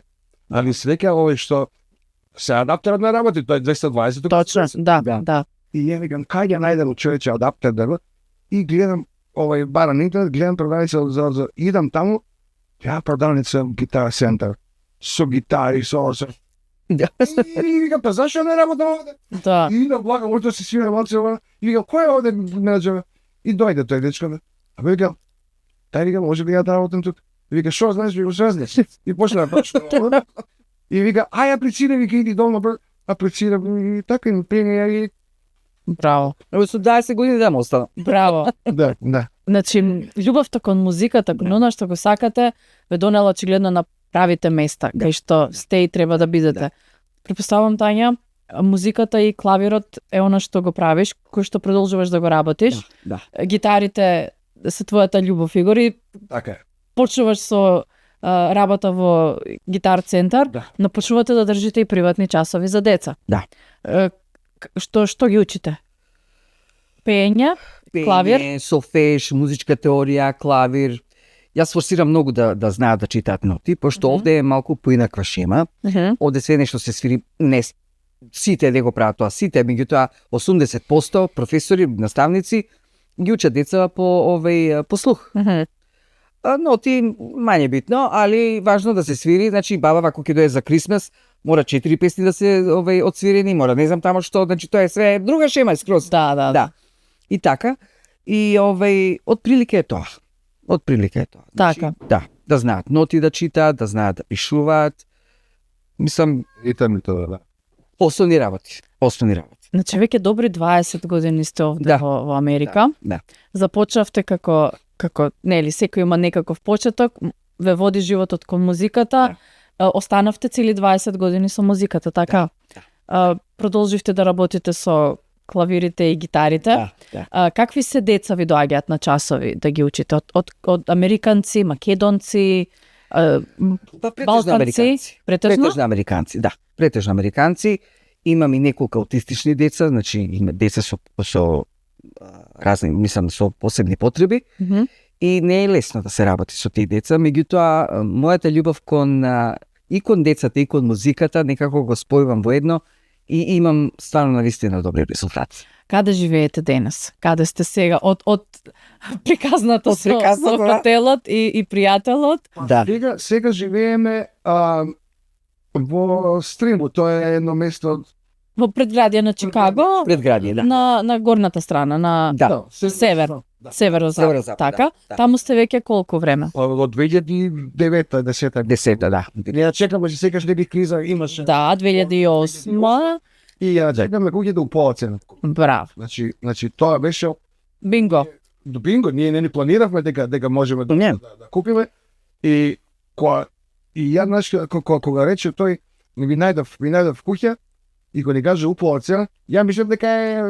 Али свеќе што се адаптират на работи, тоа е 220 тука. Точно, да. И ја викам, кај ја најдам човече адаптер да го, и гледам, бара на интернет, гледам продавница за идам таму, ја продавница Гитар Центар, со гитари, со Да. И вика, па зашо не работам овде? Да. И на блага, може да се свира малце ова. И вика, кој е овде менеджер? И дојде тој дечко. А вика, тај вика, може би ја да работам тук. И вика, шо знаеш, вика, шо знаеш? И почна да почна. И вика, ај аплицира, вика, иди долу, аплицира. И така им приме и... Браво. Ево со 20 години да му остана. Браво. Да, да. Значи, љубовта кон музиката, кон она што го сакате, ве донела очигледно на правите места, кај што сте и треба да бидете. Препоставам, Тања, музиката и клавирот е она што го правиш, кој што продолжуваш да го работиш. Да. Гитарите се твојата љубов, Игор, и Така е. почнуваш со работа во гитар центар, Да. но почнувате да држите и приватни часови за деца. Да. Што ги учите? Пење, клавир? Пење, солфеж, музичка теорија, клавир. Јас форсирам многу да знаат да читаат ноти, пошто овде е малку поинаква шема. Овде све нешто се свири, не сите не го прават тоа, сите, меѓутоа 80% професори, наставници ги учат деца по по слух. Ноти мање битно, али важно да се свири, значи баба ако ќе дое за Крисмас, мора 4 песни да се одсвирени, мора не знам тамо што, значи тоа е све друга шема скроз. Да. И така, и отприлика е тоа. Отприлика е тоа. Така. Да знаат ноти да читаат, да знаат да пишуваат. Мислам, И тами тоа, да. основни работи. Значи, веќе добри 20 години сте овде во Америка. Да. Започнавте како нели, секој има некаков почеток, ве води животот кон музиката, останавте цели 20 години со музиката, така? Продолживте да работите со клавирите и гитарите. Какви се деца ви доаѓаат на часови да ги учите? Од американци, македонци, балканци? Претежно американци, да. Претежно американци. Имам и неколку аутистични деца, значи има деца со разни, мислам, со посебни потреби. И не е лесно да се работи со тие деца, меѓутоа мојата љубов и кон децата и кон музиката некако го спојувам во едно и имам стварно навистина добри резултати. Каде живеете денес? Каде сте сега? Од приказната со да. хотелот и пријателот? Да. Сега живееме во Стриму, тоа е едно место Во предградие на Чикаго, Предградие, да. на горната страна, на север, северозапад, така. да. Таму сте веќе колку време? од 2009-та, 10-та. 10-та, да. Ја чекаме, че секаш не би криза имаше. Да, 2008. И ја чекаме кога ќе да уполацена. Браво. Значи тоа беше Бинго. бинго, ние не ни планиравме дека можеме да купиме и ја знаеш кога рече тој ми најдов куќа и кога ни каже упола цена, ја мислам дека е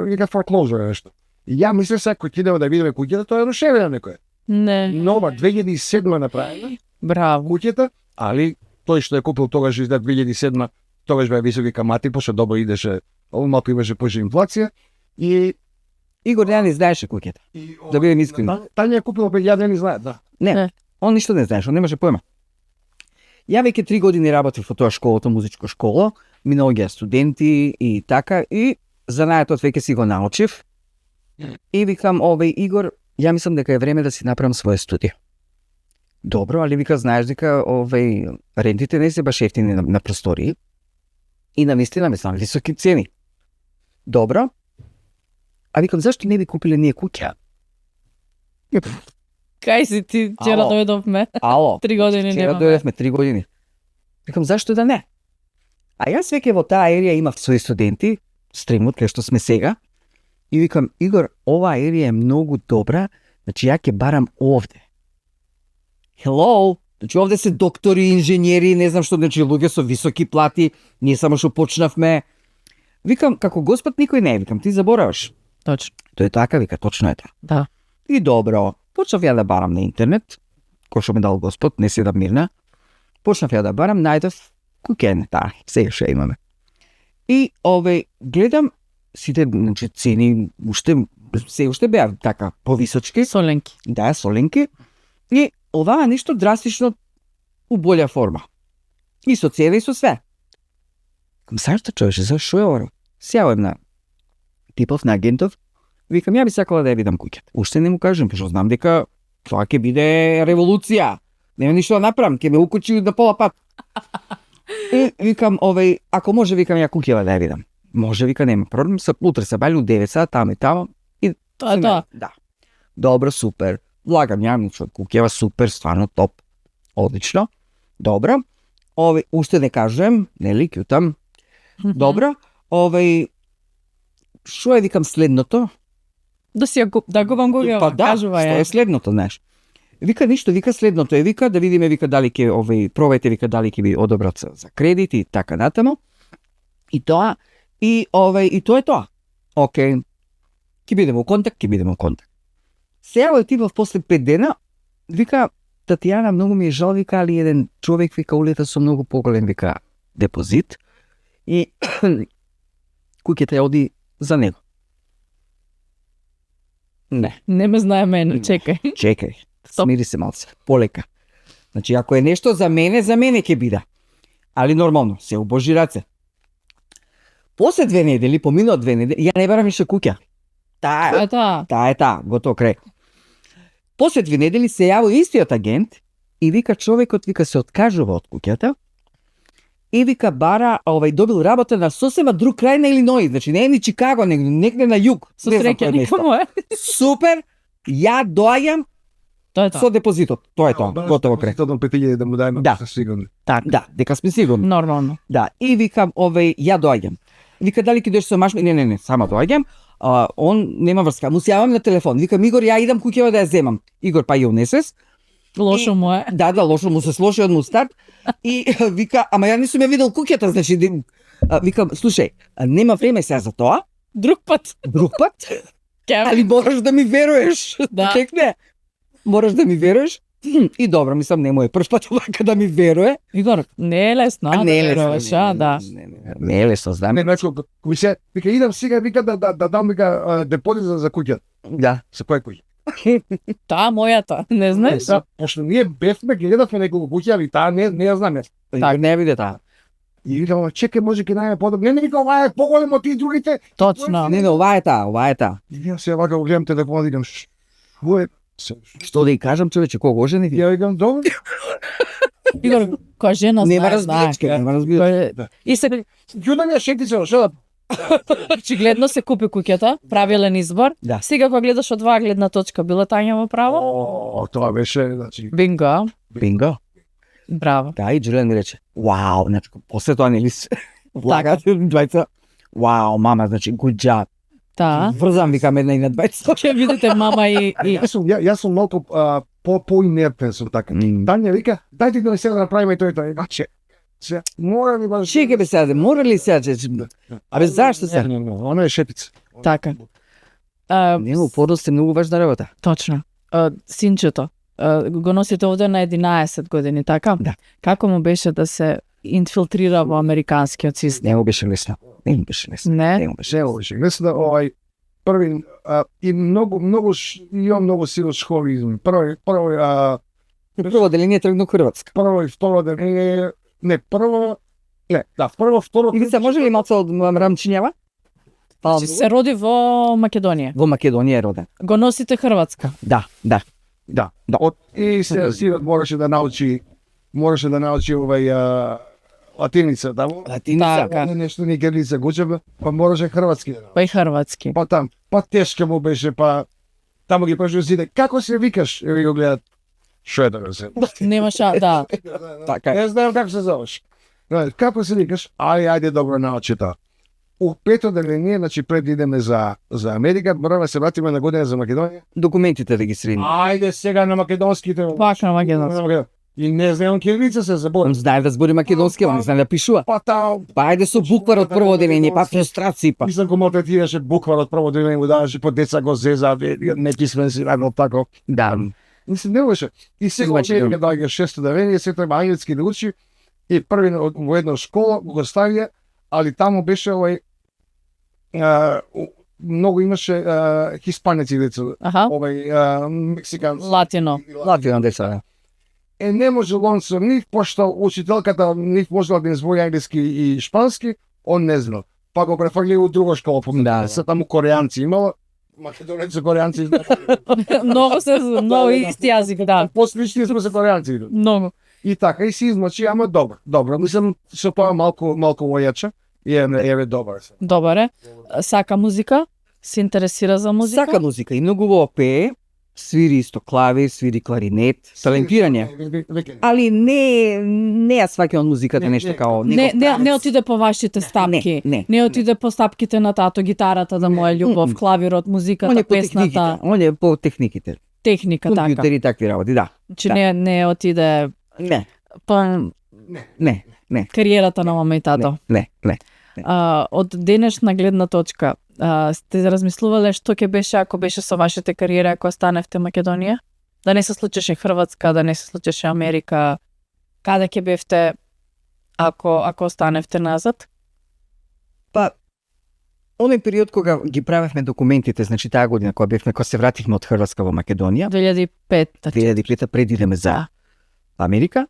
нека foreclosure нешто. И ја мислам сега кога идеме да видиме куќата, тоа е рушевина некоја. Не. Нова 2007 направена Браво. куќата, али тој што е купил тогаш издат 2007, тогаш беа високи камати, пошто добро идеше, малку имаше поише инфлација и Игор не знаеше куќата. Да бидем искрени. Тања е купила пред ја не знаат, да. Не, он ништо не знаеше, он немаше појма. Ја веќе 3 години работев во тоа школото, музичко школо, миноѓа студенти и така, и занаетот веќе си го научив. И викам, Игор, ја мислам дека е време да си направам своја студија. Добро, али вика, знаеш дека рентите не се баш ефтини на простории и навистина мислам високи цени. Добро. А викам, зашто не би купиле ние куќа? Кај си ти, вчера Ало. дојдовме. Ало. 3 години Вчера немаме. дојдевме 3 години. Викам, зашто да не? А јас веќе во таа ерија имав своји студенти, Стримот, кај што сме сега, и викам, Игор, оваа ерија е многу добра, значи ја ќе барам овде. Hello! Значи овде се доктори, инженери, не знам што, значи луѓе со високи плати, ние само што почнавме. Викам, како Господ никој не е, викам, ти забораваш. Точно. Тој е така, вика, точно е така. Да. И добро, почнав ја да барам на интернет, кој што ми дал Господ, не седам мирна. Почнав ја да барам, најдов куќен, да, сега што имаме. И гледам сите, значи цени се уште беа така повисочки. Соленки. Да, соленки. И оваа нешто драстично у болја форма. И со цена и со све. Зашто човече, зашо е ова? Сјавам на типов, на агентов, викам, ја би сакала да ја видам куќата. Уште не му кажем, пошто знам дека тоа ќе биде револуција. Нема ништо да направам, ќе ме укучи на пола пат. И викам, ако може, викам, ја куќева да ја видам. Може, вика, нема проблем, утре се бали у 9 сат, таму и таму. И Тоа. Да. Добро, супер. Влагам ја ничо, куќева супер, стварно топ. Одлично. Добро. Уште не кажем, нели, кјутам. Добро. Шо е, викам, следното? Да го вам го Па да, кажува што е следното, знаеш. Вика ништо, вика следното е, вика да видиме, вика дали ќе пробајте, вика дали ќе ви одобрат за кредит и така натаму. И тоа и тоа е тоа. Океј. Ќе бидеме у контакт, Сега ти в после 5 дена, вика Татјана, многу ми е жал, вика, али еден човек, вика, улета со многу поголем, вика, депозит и куќата ја оди за него. Не ме знае мене, чекај. Стоп. Смири се малце, полека. Значи, ако е нешто за мене ќе биде. Али нормално, се убожи раце. После 2 недели, поминува 2 недели, ја не барам ништо куќа. Таа е таа, готово крај. После 2 недели се јави истиот агент и вика човекот, вика, се откажува од куќата и вика бара, добил работа на сосема друг крај на Илиној, значи не е ни Чикаго, негде на југ. Со среќа никому е. Супер, ја доаѓам со депозитот. Тоа е тоа, готово крај. Тоа 5000 да му дајме, Да. сигурно. Да, дека сме сигурни. Нормално. Да, и викам, ја доаѓам. Вика, дали ќе дојдеш со машина? Не, сама доаѓам. Он нема врска. Му се јавам на телефон. Викам, Игор, ја идам куќева да ја земам. Игор, па ја унесес. Лошо му е. Да, лошо му се слоши од му старт. И вика, ама ја не сум ја видел куќата, значи, викам, слушај, нема време сега за тоа. Друг пат. Али мораш да ми веруеш. Да. Не. Мораш да ми веруеш. И добро, мислам, не му е прв пат вака да ми веруе. Игор, не е лесно, не е веруваш, да. Не е лесно, знам. Не, вика, идам сега, вика, да дам, вика, депозит за куќа. Да. За која куќа? Таа мојата, не знаеш? Пошто ние бевме, гледавме неколку куќа, али таа не ја знам. Так, не биде таа. И викам, чекај, може ќе најме подобро. Не, вика, ова е поголем од тие другите. Точно. Не, ова е таа. И ја се вака го гледам телефонот и викам, што е? Што да ја кажам, човече, кога ожени? Ја викам, добро. Игор, која жена знае. Нема разбирачка. И се Ѓудам ја шетица, што да... очигледно се купи куќата, правилен избор. Да. Сега кога гледаш од оваа гледна точка, била Тања во право? Тоа беше, значи... Бинго. Браво. Да, и Джулиан ми рече, вау, значи, после тоа нели се влагат двајца, вау, мама, значи, good job. Да. Врзам, викам, една и на двајца. Ќе видите мама и... Јас сум малку по-инертен сум така. Тања вика, дајте да се направиме тој. Значи, мора ми баш... Чекај бе сега, мора ли сега? Абе, зашто се? Она е шепица. Така. Не, упорност е многу важна работа. Точно. Синчето, го носите овде на 11 години, така? Да. Како му беше да се инфилтрира во американскиот систем? Не му беше лесно. Не? Не му беше лесно. Мислам да први и имам многу силно школи изум. Прво деление тргну Хрватска. Прво и второ деление, прво, второ... Ивица, може ли малце од мрамчињава? Се роди во Македонија. Во Македонија е роден. Го носите Хрватска. Да. И се синот morаше да научи латиница таму. Така. Нешто ни герлица гучебе, па мораше хрватски да научи. Па и хрватски. Па тешко му беше, па таму ги прашува сите, како се викаш? И го гледат, шо е тоа се? Немаша, да. Така. Не знаем како се зовеш. Како се викаш? Ајде добро научи тоа. У пето деление, значи пред да идеме за Америка, мораме да се вратиме на година за Македонија. Документите регистрирани. Ајде сега на македонските. Пак на македонски. И не знаем кирилица се забори. Он знае да збори македонски, он знае да пишува. Па таа... Па ајде со буквар од прво деление, па фрустрации, па. Мислам го малтретираше буквар од прво деление, го даваше по деца, го зеза, неписмен си, рамо тако. Да. Мислам, не беше. И сега Америка доаѓа шесто деление, се треба англиски да учи, и први во една школа го ставија, али таму беше многу имаше хиспанеци деца, мексиканци. Латино деца, да. Не можел он со нив, пошто учителката нив можела да збори англиски и шпански, он не знал. Па го префрлили у друга школа, Да. се таму кореанци имало, македонеци, кореанци. Многу исти јазик, да. Послични сме се кореанци. Многу. И така, и си измачи, ама добро. Мислам, со тоа малку ојача и е добар. Добар е. Сака музика? Се интересира за музика? Сака музика и многу во пее, свири исто клавир, свири кларинет, талентирање. Али не ја сваќа од музиката нешто као Не отиде по вашите стапки. Не отиде по стапките на тато, гитарата да му е љубов, клавирот, музиката, песната. Он е по техниките. Техника, така. Компјутери такви работи, да. Че не отиде по кариерата на мама и тато. Не. Од денешна гледна точка, сте размислувале што ќе беше ако беше со вашите кариери ако останевте Македонија? Да не се случеше Хрватска, да не се случеше Америка, каде ќе бевте ако останевте назад? Па, оној период кога ги правевме документите, значи таа година кога се вративме од Хрватска во Македонија, 2005 пред идеме за Америка,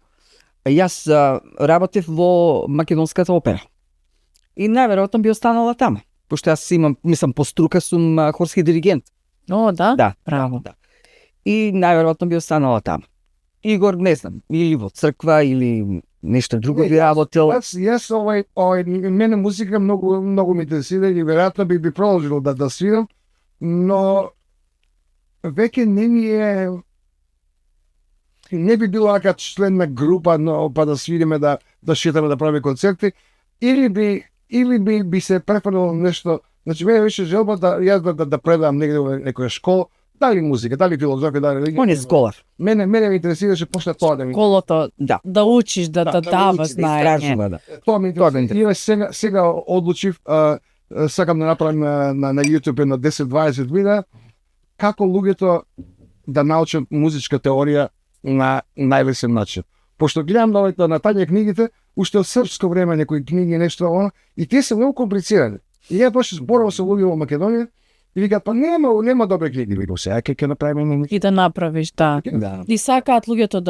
јас работев во Македонската опера. И најверојатно би останала тама, пошто јас мислам по струка сум хорски диригент. О, да? Да, браво. Да. И најверојатно би останала тама. Игор, не знам, или во црква или нешто друго би работел. Јас мене музика многу ме интересира и веројатно би продолжил да свирам, но веќе не би било ака член на група, но па да свириме, да шетаме, да правиме концерти, или би се префрлило нешто. Значи мене беше желба јас да предавам негде во некоја школа, дали музика, дали филозофија, дали религија. Он е сколар. Мене ме интересираше после тоа да ми. Школото, да учиш, да даваш знаење. Тоа ми интересира. Сега одлучив, сакам да направам на YouTube на 10-20 видеа како луѓето да научат музичка теорија на најлесен начин. Пошто гледам на тање книгите, уште од српско време некои книги нешто и тие се многу комплицирани. И ја беше зборувал со луѓе во Македонија и викаат, па нема добри книги, викам се, ќе направиме. И да направиш, да. И сакаат луѓето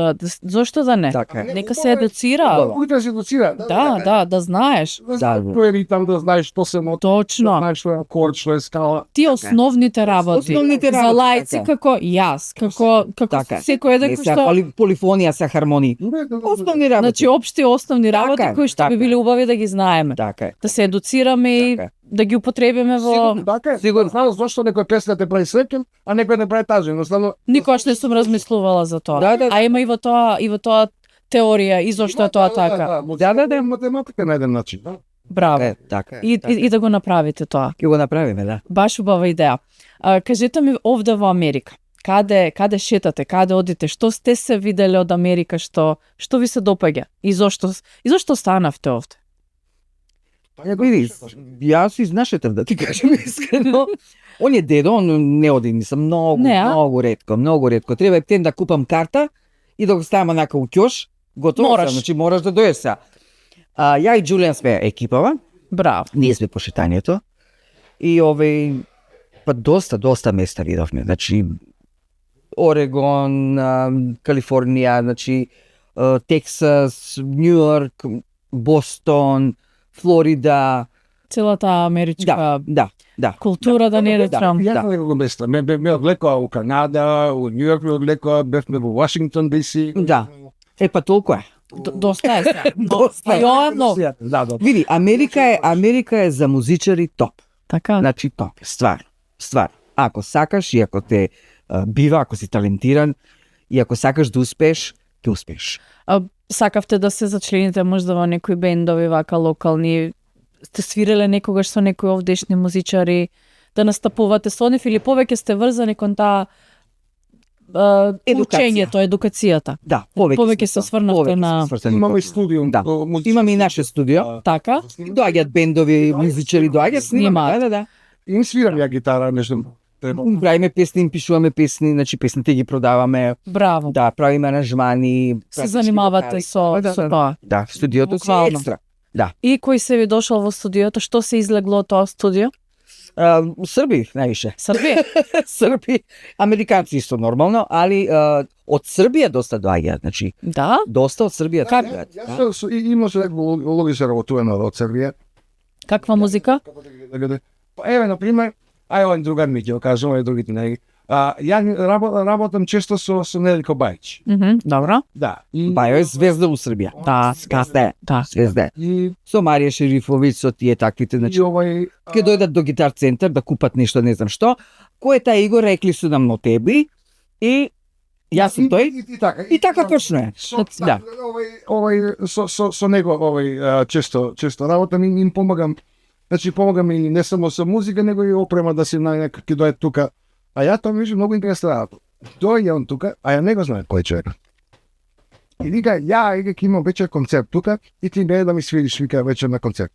зошто да не? Нека се едуцира. Луѓето да се едуцира. Да знаеш. Тој ритам, да знаеш што се мотив. Точно. Да знаеш што е акорд, што е скала. Ти основните работи. За лаици како јас, како секој еден кој што полифонија са хармонии. Основни работи. Значи општи основни работи кои што би биле убави да ги знаеме. Да се едуцираме и да ги употребиме во... Сигурно, знам зашто некој песна те прави среќен, а некој не прави тажен. Никош не сум размислувала за тоа. А има и во тоа теорија и зошто е тоа така. Да, математика на еден начин. Браво. И да го направите тоа. Ќе го направиме, да. Баш убава идеја. Кажете ми овде во Америка, каде шетате, каде одите, што сте се виделе од Америка, што ви се допаѓа и зошто станавте овде? Види, јас изнашетав, да ти кажем искрено. Он е дедо, он не оди, мислам, многу ретко. Треба ептен да купам карта и да го ставам онака у ќош, готово, значи мораш да доеш сега. Ја и Џулијан сме екипава. Браво. Ние сме по шетањето. И па доста места видовме, значи Орегон, Калифорнија, значи Тексас, Њујорк, Бостон, Флорида, целата америчка култура, да не речам. Јас на неколку места. Ме одлекоа у Канада, у Њујорк ме одлекоа, бевме во Вашингтон DC. Да. Па толку е. Доста е сега. Доста. Види, Америка е за музичари топ. Така. Значи топ. Ствар. Ако сакаш и ако те бива, ако си талентиран и ако сакаш да успееш, ќе успееш. Сакавте да се зачлените можда во некои бендови вака локални? Сте свиреле некогаш со некои овдешни музичари, да настапувате со нив или повеќе сте врзани кон таа учењето, едукацијата? Да, повеќе се сврнавте на... Имаме студио. Да, имаме и наше студио. Така? Доаѓаат бендови, музичари, снимаат. Да. Им свирам ја гитара, нешто. Правиме песни, им пишуваме песни, значи песните ги продаваме. Браво. Да, правиме аранжмани. Се занимавате со тоа. Да, студиото си екстра. Да. И кој се ви дошол во студиото? Што се излегло од тоа студио? Срби, највише. Срби? Американци исто нормално, али од Србија доста доаѓаат, значи. Да? Доста од Србија доаѓаат. Јас имаше луѓе се работуваме од Србија. Каква музика? Еве, на пример, овој другар ми ќе го кажам, другите не. Ја работам често со Неделко Бајич. Добро. Да. И Бајо е звезда у Србија. Да, Звезда. да. Звезда. и Со Марија Шерифовиќ, со тие таквите, значи, овој ќе дојдат до гитар центар да купат нешто, не знам што. Кој е тај Игор, рекли су нам но теби и јас сум тој. И така точно е. Да. Со него често работам и им помагам. Значи помагам и не само со музика, него и опрема да се најнека ќе дојде тука. А ја тоа ми вижу многу интересна работа. Дојде он тука, а ја не го знае кој човек. И вика, ја ќе имам вечер концерт тука и ти не да ми свириш, вика, вечер на концерт.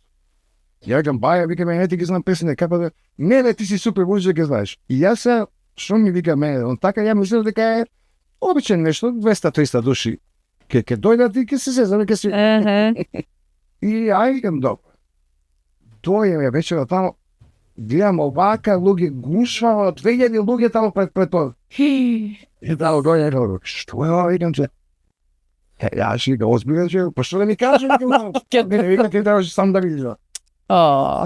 Ја викам, баја, вика, не ти ги знам песни, како да... Не, ти си супер, можеш да ги знаеш. И јас се, што ми вика мене, он така, ја мислам дека е обичен нешто, 200-300 души. Ке дојдат и ке се сезаме, ке се... И ја викам, добро. Дојде вечера тамо, гледам овака луѓе, гушва, 2000 луѓе тамо пред тоа. И тамо дојде, што е ова, викам, че... Ја ще го озбилен, че, па што да ми кажа, викам, викам, ти трябваше сам да видиш.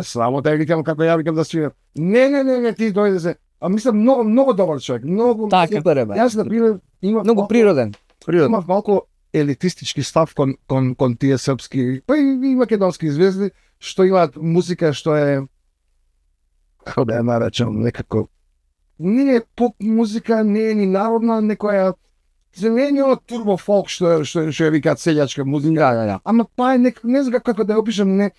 Само те викам како ја викам да свирам. Не, ти дојде се. А мислам многу добар човек, многу Супер е, бе. Јас например имам Многу природен. Имав малку елитистички став кон тие српски, па и македонски звезди, што имаат музика што е, како да ја наречам, некако не е поп музика, не е ни народна, некоја не е ни оно турбо фолк што ја викаат селјачка музика. Да. Ама па е не знам како да ја опишам, не.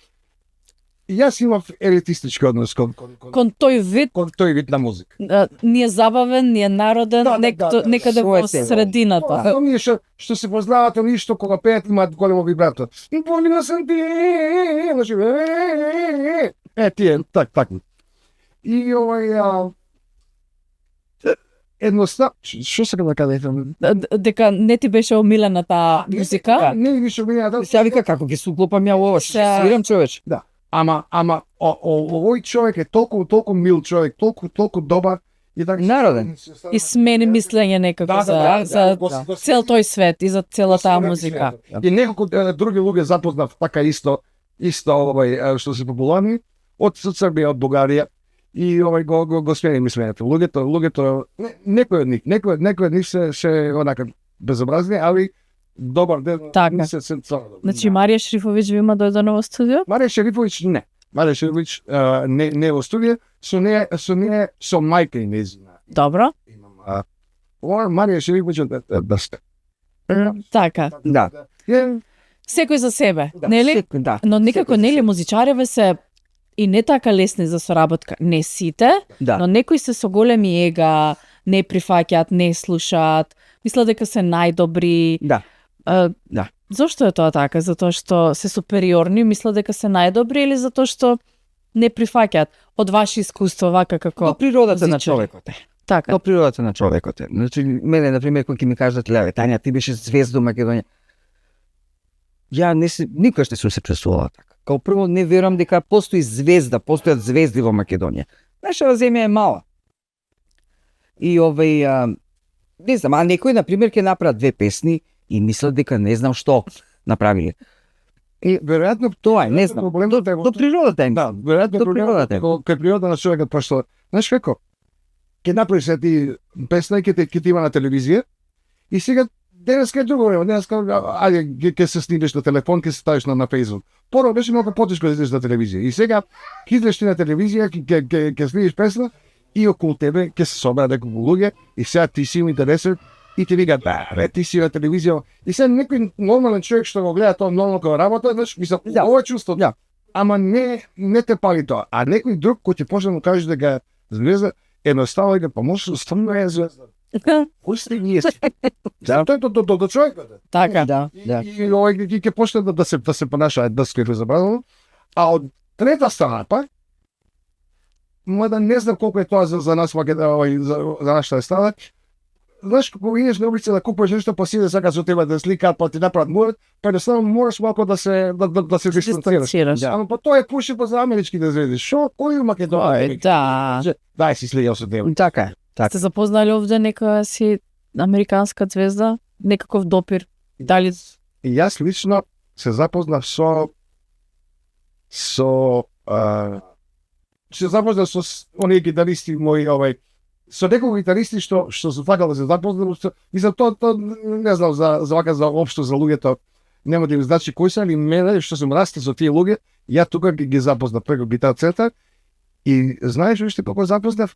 Јас имав елитистички однос кон тој вид, тој вид на музика. ни е забавен, ни е народен, некаде во средината. Тоа ми е што се познаваат они што кога пеат имаат големо вибрато. И помина сам ти, тие така. И едноставно, што сакам да кажам? Дека не ти беше омилена таа музика. Не ми беше омилена. Сега вика како ќе се уклопам ја ова, што свирам човеч. Да. Ама овој човек е толку мил човек, толку добар и така Народен. И смени мислење некако за цел тој свет и за цела таа музика. И неколку други луѓе запознав така исто што се популарни од Србија, од Бугарија и го смени мислењето. Луѓето некој од нив се онака безобразни, али добар ден. Така. Се Значи Марија Шерифовиќ ви има дојдено во студио? Марија Шерифовиќ не. Марија Шерифовиќ не во студио, со мајка и нејзина. Добро. Марија Шерифовиќ да сте. Така. Да. Секој за себе, нели? Да. Но некако нели музичареве се и не така лесни за соработка. Не сите, Да. но некои се со големи ега, не прифаќаат, не слушаат, мислат дека се најдобри. Да. Да. Зошто е тоа така? Затоа што се супериорни, мислат дека се најдобри или затоа што не прифаќаат од ваше искуство вака како До природата на музичари? човекот е. Така. До природата на човекот е. Значи, мене, например, кога ќе ми кажат, леле, Тања, ти беше звезда у Македонија. Ја никогаш не сум се пресувала така. Као прво, не верувам дека постои звезда, постојат звезди во Македонија. Нашава земја е мала. И не знам, а некој, например, ќе направат 2 песни и мислат дека не знам што направиле. И веројатно Тоа е, не знам. проблемот е До природата е. Да, веројатно До природата е. кај природа на човекот, пошто знаеш како? Ќе направиш ти песна и ќе ти има на телевизија и сега денеска е друго време, денеска ајде ќе се снимиш на телефон, ќе се ставиш на Facebook. Порано беше многу потешко да излезеш на телевизија. И сега ќе излезеш ти на телевизија, ќе снимиш песна и околу тебе ќе се соберат неколку луѓе и сега ти си им интересен и ти викаат, ти си на телевизија. И сега некој нормален човек што го гледа тоа нормално како работа, знаеш, мислам, ова е чувство. Ама не те пали тоа. А некој друг кој ќе почне да каже дека е звезда, едноставно дека помош, стварно е звезда. Кој сте вие? Да, тоа е до човекот. Така. Да. И ќе почне да се понашаат скрито забранено. А од трета страна пак, мада не знам колку е тоа за нас за нашата страна. Знаеш, кога идеш на улица да купуваш нешто, па сите сакаат со тебе да сликаат, па ти направат муавет, па едноставно мораш малку да се дистанцираш. Ама па тоа е пуши па за америчките звезди. Шо? Кој у Македонија? Да. Дај си следил со тебе. Така е. Така. Сте запознали овде некоја си американска звезда? Некаков допир? Дали... И јас лично се запознав со оние гитаристи мои со некои гитаристи што се сакал да се запознам, и за тоа не знам за вака за општо за луѓето нема да им значи кои се, али мене што сум растел со тие луѓе, ја тука ги запознав преку Гитар Центар и знаеш уште како запознав?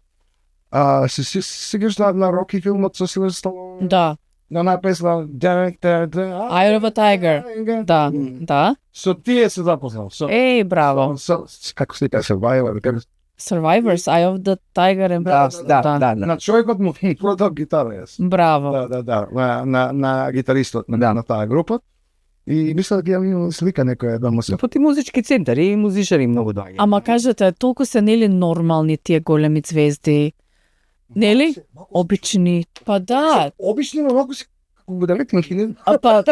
Се сигаш на Роки филмот со Силвестр Сталоне? Да. На една песна Eye of a Tiger. Да, да. Со тие се запознав. Еј, браво. Како се каже, Survivors, Eye of the Tiger and Да. на човекот му продав гитара јас. Браво. Да, на гитаристот на таа група. И мисля дека ја имам слика некоја да му се. По ти музички центари и музичари многу доаѓаат. Ама кажете, толку се нели нормални тие големи звезди? Нели? Обични. Па да. Обични, но малку се како го да рекнам, А па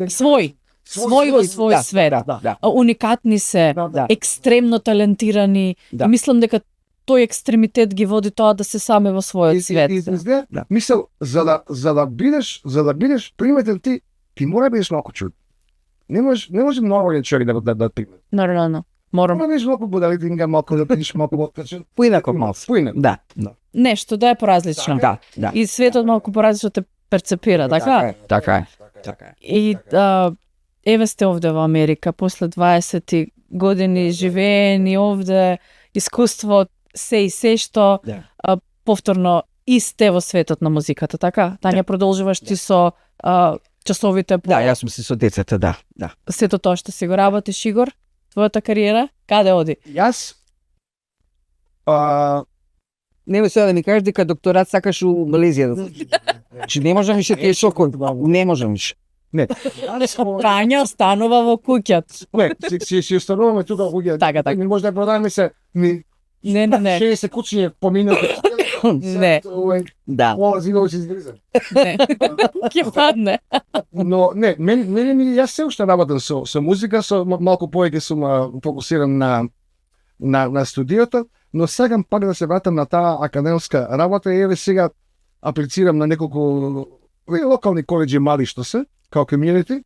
свој во свој свет. Да. Уникатни се, Да. екстремно талентирани. Да. И мислам дека тој екстремитет ги води тоа да се саме во својот свет. Да. Мисел, за да бидеш приметен ти мора да бидеш малку чуд. Не може нормален човек да примет. Нормално. Морам Мора да бидеш малку будалитинга, малку да бидеш малку откачен. Поинаков малку. Поинаков. Да. нешто да е поразлично. Да. И светот малку поразлично те перцепира, така? Така е. И еве сте овде во Америка, после 20 години живеени овде, искуство, се што повторно и сте во светот на музиката, така? Тања, продолжуваш ти со часовите по... Да, јас сум си со децата, да. Сето тоа што си го работиш, Игор? Твојата кариера? Каде оди? Јас Нема сега да ми кажеш дека докторат сакаш у Малезија. Значи не можам више тие шокови. Не можам више. не. Тања останува во куќата. Не, си установаме тука луѓе. Така. Не може да продаваме се ни Не. 60 кучиња по минута. Не. Да. Зидови се изгризан. Не. Ке падне. Но не, мене јас се уште работам со музика, со малку повеќе сум фокусиран на студиото, но сакам пак да се вратам на таа академска работа и еве сега аплицирам на неколку локални колеџи мали што се, као community,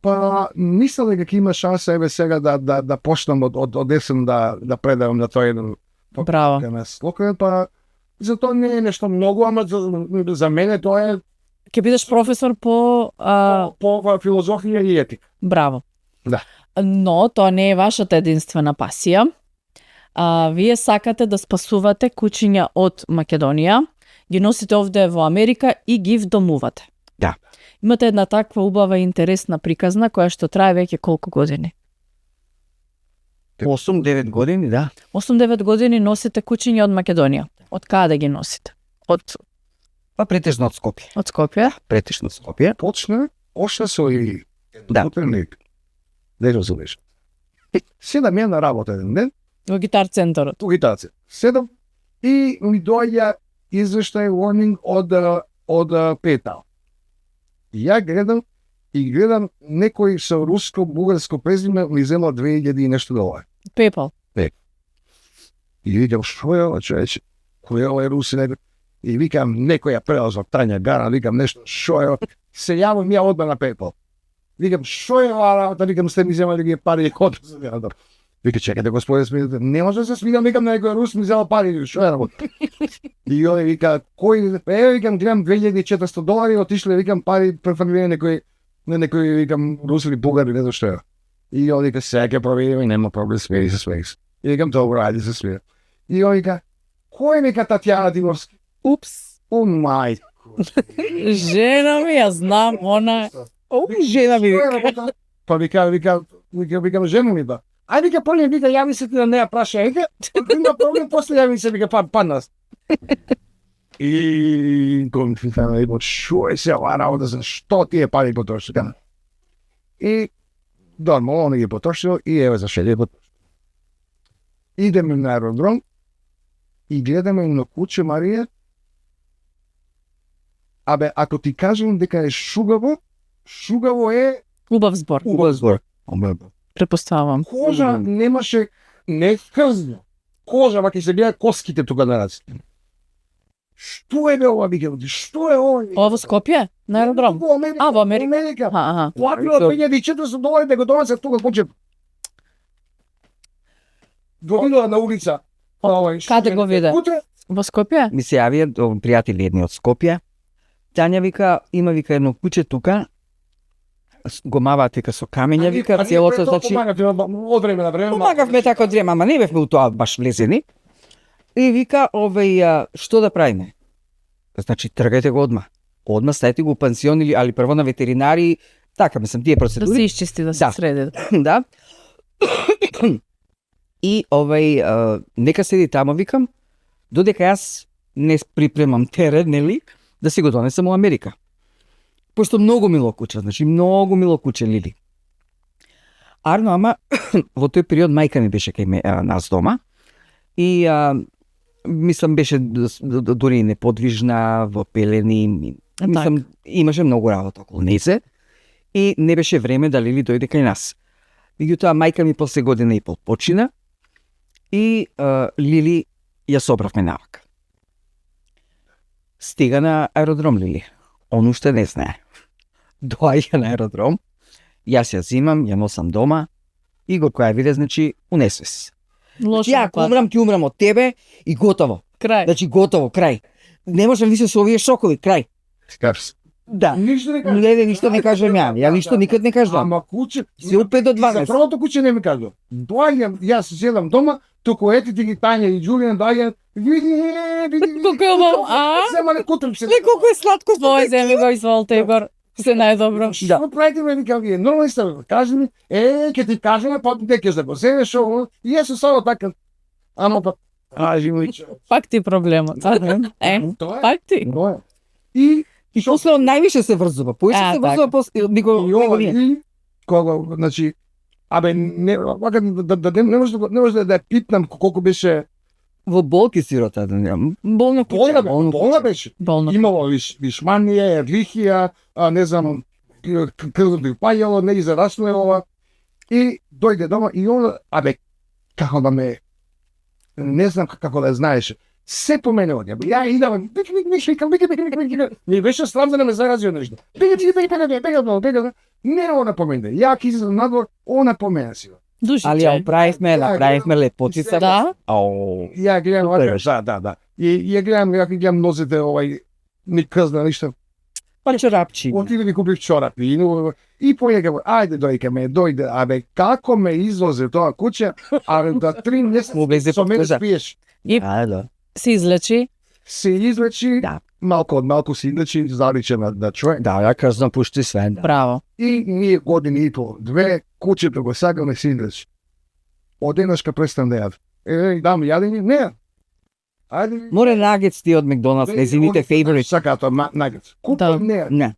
па мислам дека ќе има шанса еве сега да почнам од есен да предавам на тој еден Браво. локален, па за тоа не е нешто многу, ама за мене тоа е Ќе бидеш професор по... по филозофија и етика. Браво. Да. Но тоа не е вашата единствена пасија. Вие сакате да спасувате кучиња од Македонија, ги носите овде во Америка и ги вдомувате. Да. Имате една таква убава и интересна приказна која што трае веќе колку години? 8-9 години, да. 8-9 години носите кучиња од Македонија. Од каде ги носите? Од Претежно од Скопје. од Скопје? Претежно од Скопје. Почна още со и Да. утренник. Не разумеш. Седам ја на работа еден ден, Во гитар центарот. у гитарце. Седам и ми доаѓа извештај warning од PayPal. И ја гледам некој со руско-бугарско презиме ми зема 2000 и нешто долари. PayPal. И викам, што е ова, човече? Кој е ова русин? И викам, некој ја прелазо Тања Гара, викам нешто, што е ова? Се јавам ја одма на PayPal. Викам, што е ова работа? Викам, сте ми земали ги пари и код. Вика, чекате, господи, смидате, не може да се смидам, викам, некој рус ми взела пари, што е работа? И ој вика, кој, викам, гледам $2400, отишле, викам, пари префрлени на некој, викам, рус или бугар, не знам што е. И ој вика, сега ќе проверим и нема проблем, смири се свејс. И викам, добро, ајде се смира. И ој вика, кој вика Татјана Димовски? Упс. О, мај. Жена ми, ја знам, она... Жена ми. Па викам, жена ми ба. Ај вика, поле, вика, јави се ти да не ја праша, вика, има проблем, после јави се, вика, паднас. И викам, шо е се ова работа, за што ти е пари потрошил? И нормално не ги потрошил и еве за шеде потрошил. Идеме на аеродром и гледаме на куче Марија. Абе, ако ти кажам дека е шугаво, шугаво е Убав збор. Убаво. Препоставам. кожа немаше, не хрзно. Кожа, ма ќе се гледа коските тука на раците. Што е бе ова, викам, што е ова? Ова во Скопје? На аеродром? Во Америка. Во Америка? Америка. Аха. Платила $2400 да го донесе тука куче. Го видела на улица. Каде го виде? Утре, Во Скопје? Ми се јавија пријатели едни од Скопје. Тања вика, има вика едно куќе тука, го маваат вика со камења, вика, целото, значи... Од време на време. Помагавме така од време, ама не бевме у тоа баш влезени. И вика, што да правиме? Значи, тргајте го одма. Одма ставите го у пансион или, али прво на ветеринари, така, мислам, тие Да процедури. се исчисти, да се Да. среди. Да. И нека седи тамо, викам, додека јас не припремам терен, нели, да си го донесам у Америка. Пошто многу мило куче, значи многу мило куче Лили. Арно, ама во тој период мајка ми беше кај нас дома и мислам беше дури неподвижна, во пелени, мислам имаше многу работа околу незе и не беше време да Лили дојде кај нас. Меѓутоа мајка ми после година и пол почина и Лили ја собравме навак. Стига на аеродром Лили. Он уште не знае. Доаѓа на аеродром, јас ја зимам, ја носам дома и го која виде, значи, унесе се. Лошо Ја, напад. ќе умрам од тебе и готово. Крај. Значи, готово, крај. Не можам више со овие шокови, крај. Скарс. Да. Ништо не кажам. Не, ништо не кажам ја ништо никад не кажам. Ама куче, Се од 5 до за 12. првото куче не ми кажа. Доаѓам, јас седам дома, туку етите ги Тања и Џулијан доаѓаат, види. Колку е убаво, а? Земале кутрм се. Не, колку е сладко. Твој земи го изволте, Игор. Се најдобро. Што правите ме викам вие? Нормално сте, кажи ми, ќе ти кажеме, па ти ќе да го земеш ово. И јас се само така. Ама па, кажи ми. Пак ти проблемот. Тоа е. Пак ти. Тоа е. И И после он највише се врзува. Поише се врзува после и ова и кога, значи, абе не, вака не може да ја питнам колку беше во болки сирота, да немам. Болно куче. болна беше. Болно. Имало вишманија, ерлихија, не знам, крвното и пајало, не израснува ова. И дојде дома и он, абе, како да ме, не знам како да знаеше. Се по мене одја. Ја идам, ми беше срам да не ме зарази од нешто. Не она по мене. Ја ќе излезам надвор, она по мене си. Души Али ја оправивме, направивме лепотица. Да. Ау. Ја гледам, да. И ја гледам, ја гледам нозете, ни крзна, ништо. Па чорапчи. Отиде ми купив чорапи и појека, ајде дојде, абе како ме излозе тоа куче, а да 3 месеци со мене спиеш. И Да. се излечи. Се излечи, Да. малку од малку се излечи, зариче на човек. Да, ја крзна пушти све. Да. Браво. И ние години и пол, 2, кучето го сакаме се излечи. Оденашка престан да јаде. Дам јадење? Не. Ајде. Море нагетс ти од Макдоналдс, незините фейворит. Сакаат нагет. Да. Купам не. Не,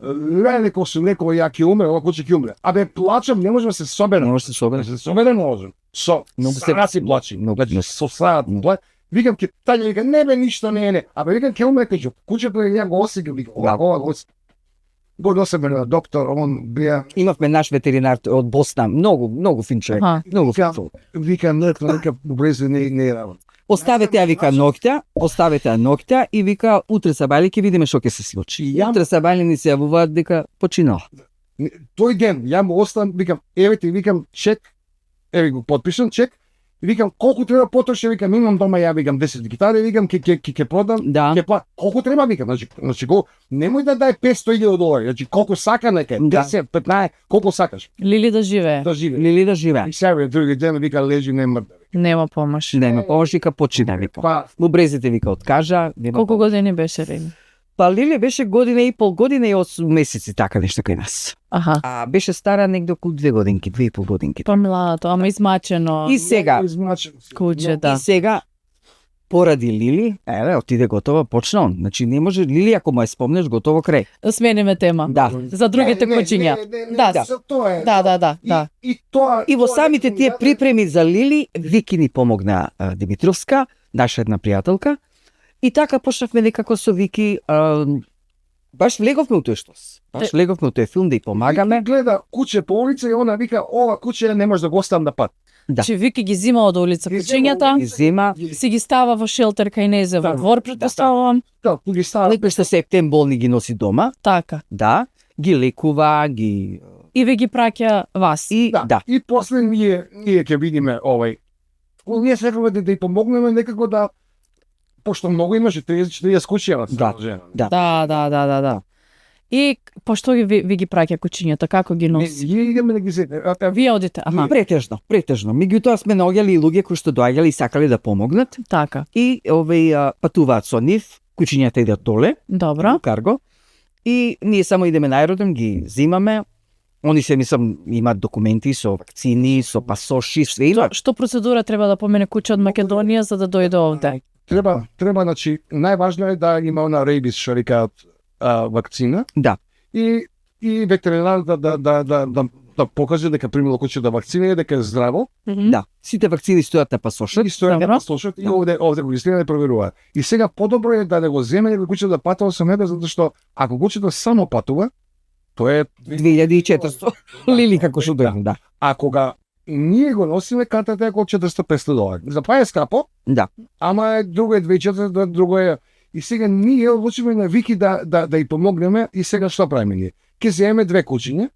Леле ко се леко ја ќе умре, ова куче ќе умре. Абе плачам, не можам да се соберам. не може да се собере. Да се соберам можам. Со Многу се- сраци плачи. многу Значи не- со сраат плачи. Викам ќе Тања вика не бе ништо не. Абе викам ќе умре кај кучето и ја го осеќам викам. Ова го го носеме на доктор, он бија Имавме наш ветеринар од Босна, многу фин човек. Аха. Многу фин. вика вика брзе не работа. Оставете ја вика ноќта, оставете ја ноќта и вика утре сабајле ќе видиме што ќе се случи. Ја- Утре сабајле ни се јавуваат дека починал. Тој ден ја му оставам, викам еве ти викам чек, еве го потпишам чек. Викам колку треба потроши, викам имам дома ја викам 10 гитари, викам ќе продам. Да. Ќе плат. Колку треба викам, значи го немој да дај 500.000 долари, значи колку сака нека, Да. 10, 15, колку сакаш Лили да живее. да живее. Лили да живее. И сега други ден вика лежи не мрда. Нема помош. Нема помош, вика почина вика. Па Му брезите вика откажа. нема Колку помош. години беше Лили? Па Лили беше година и пол, година и 8 месеци така нешто кај нас. Аха. А беше стара негде околу 2 годинки, 2,5 годинки. Помладо, ама измачено. И сега, Куче, да. и сега поради Лили, еве, отиде готова, почна он. Значи не може Лили ако му ја спомнеш готово крај. Да смениме тема. Да. За другите кучиња. Да. Тоа е. Да. И тоа И во самите тие припреми за Лили, Вики ни помогна Димитровска, наша една пријателка, и така почнавме некако со Вики, баш влеговме у тој штос. Баш влеговме у тој филм да ја помагаме. Гледа куче по улица и она вика ова куче не може да го оставам на пат. Да. Че Вики ги зима од улица Ги кучињата, И зема, си ги става во шелтер кај незе во Да. двор, претпоставувам. Да, ги става. леко што септем болни ги носи дома, Така. да, ги лекува, ги... И ви ги праќа вас. И, да. И после ние ќе видиме овај. Ние сакаме да ја помогнеме некако да пошто многу имаше 30-40 куќи на Да. жена. Да. И пошто ви ги праќа кучињата, како ги носи? Ние идеме да ги Вие одите, аха, Претежно. Меѓутоа сме наоѓали и луѓе кои што доаѓале и сакале да помогнат така, и патуваат со нив, кучињата идат доле, добро. карго, и ние само идеме на аеродром, ги взимаме. Они се, мислам, имаат документи со вакцини, со пасоши, све имаат. Што процедура треба да помене куче од Македонија за да дојде овде? Треба, значи, најважно е да има на рейбис, што рекаат, вакцина. Да. И ветеринар да покаже дека примило куче да вакцина и дека е здраво. Да, сите вакцини стојат на пасошот. И стојат Добро. на пасошот и овде го изгледа да проверуваат. И сега подобро е да не го земе или куче да патува со него, затоа што ако кучето само патува, тоа е 2400 лили како што дојдам, да. А кога ние го носиме, картата е околу $400-500. За па е скапо, Да. ама е друго е 2400, друго е. И сега ние одлучиме на Вики да ја помогнеме и сега што правиме ние? Ќе земеме 2 кучиња,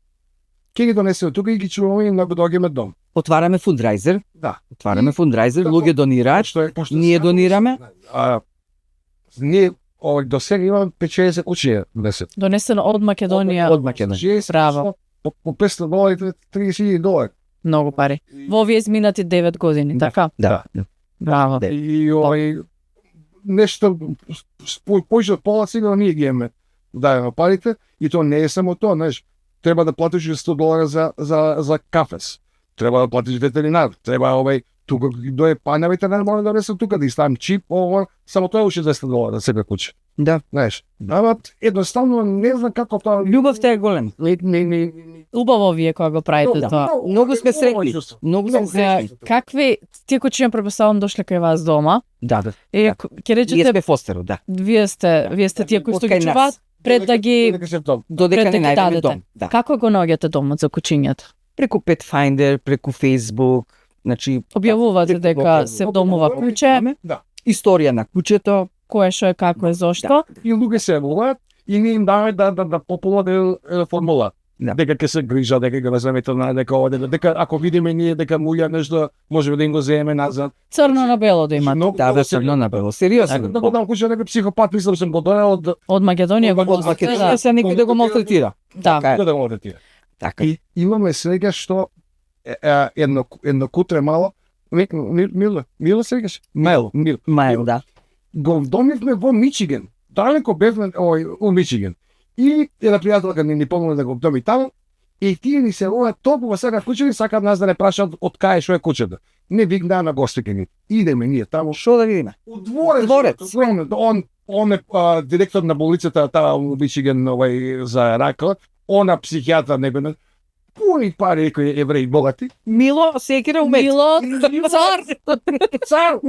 ќе ги донесеме тука и ги чуваме и много доаѓаме дом. Отвараме фундрайзер, Да. луѓе донираат, Пошто ние скапо, донираме. Ние до сега имаме 50 кучиња днес. Донесено од Македонија, Од Македонија. Браво. По $500, $30,000. многу пари. Во овие изминати 9 години, така? Да. Браво. Да. И нешто поише од пола сигурно ние ги имаме дајаме парите и тоа не е само тоа, знаеш, треба да платиш $100 за кафес. Треба да платиш ветеринар, треба тука дое пања ветеринар мора да донесе тука да и ставим чип, само тоа е уште $200 за себе куче. Да. Знаеш, ама едноставно не знам како тоа. Љубовта е голема. Не. Убаво вие кога го правите тоа. Многу сме среќни. Многу сме среќни. Какви тие кучиња претпоставам дошле кај вас дома? Да. И ќе Ние речете сме фостерот, да. вие сте тие кои што ги Од кај нас. чуваат пред да ги Додека пред да не ги најдеме дадете. дом. Да. Како го наоѓате домот за кучињата? Преку Petfinder, преку Facebook, значи Објавувате дека се домува куче, Да. историја на кучето. кое што е, како е, зошто. И луѓе се јавуваат и ние им даваме да пополнат формула. Да. Дека ќе се грижа, дека ќе воземете на дека оде, дека ако видиме ние дека муја нешто, може да им го земеме назад. Црно на бело да имате. Да, да, црно на бело. Сериозно. Да го дам куче некој психопат, мислам сум го донел од Од Македонија го Од носите, Македонија да. се некој да го малтретира. Да. Така е. да го тие. Така. И имаме сега што едно кутре мало, Мило се викаш? Мел. Мајл, да. Го домивме во Мичиген. Далеко бевме у Мичиген. И една пријателка ни помогна да го доми таму. И тие ни се толкова сега куче, сакаат нас да не прашаат од кај што е кучето. Не викнаа на гостите ни. Идеме ние таму. Шо да видиме? У дворец. Дворец. Он е директор на болницата таа у Мичиген за рака. Она психијатар не пуни пари кои евреи богати. Мило секира умет. Мило, цар. Цар.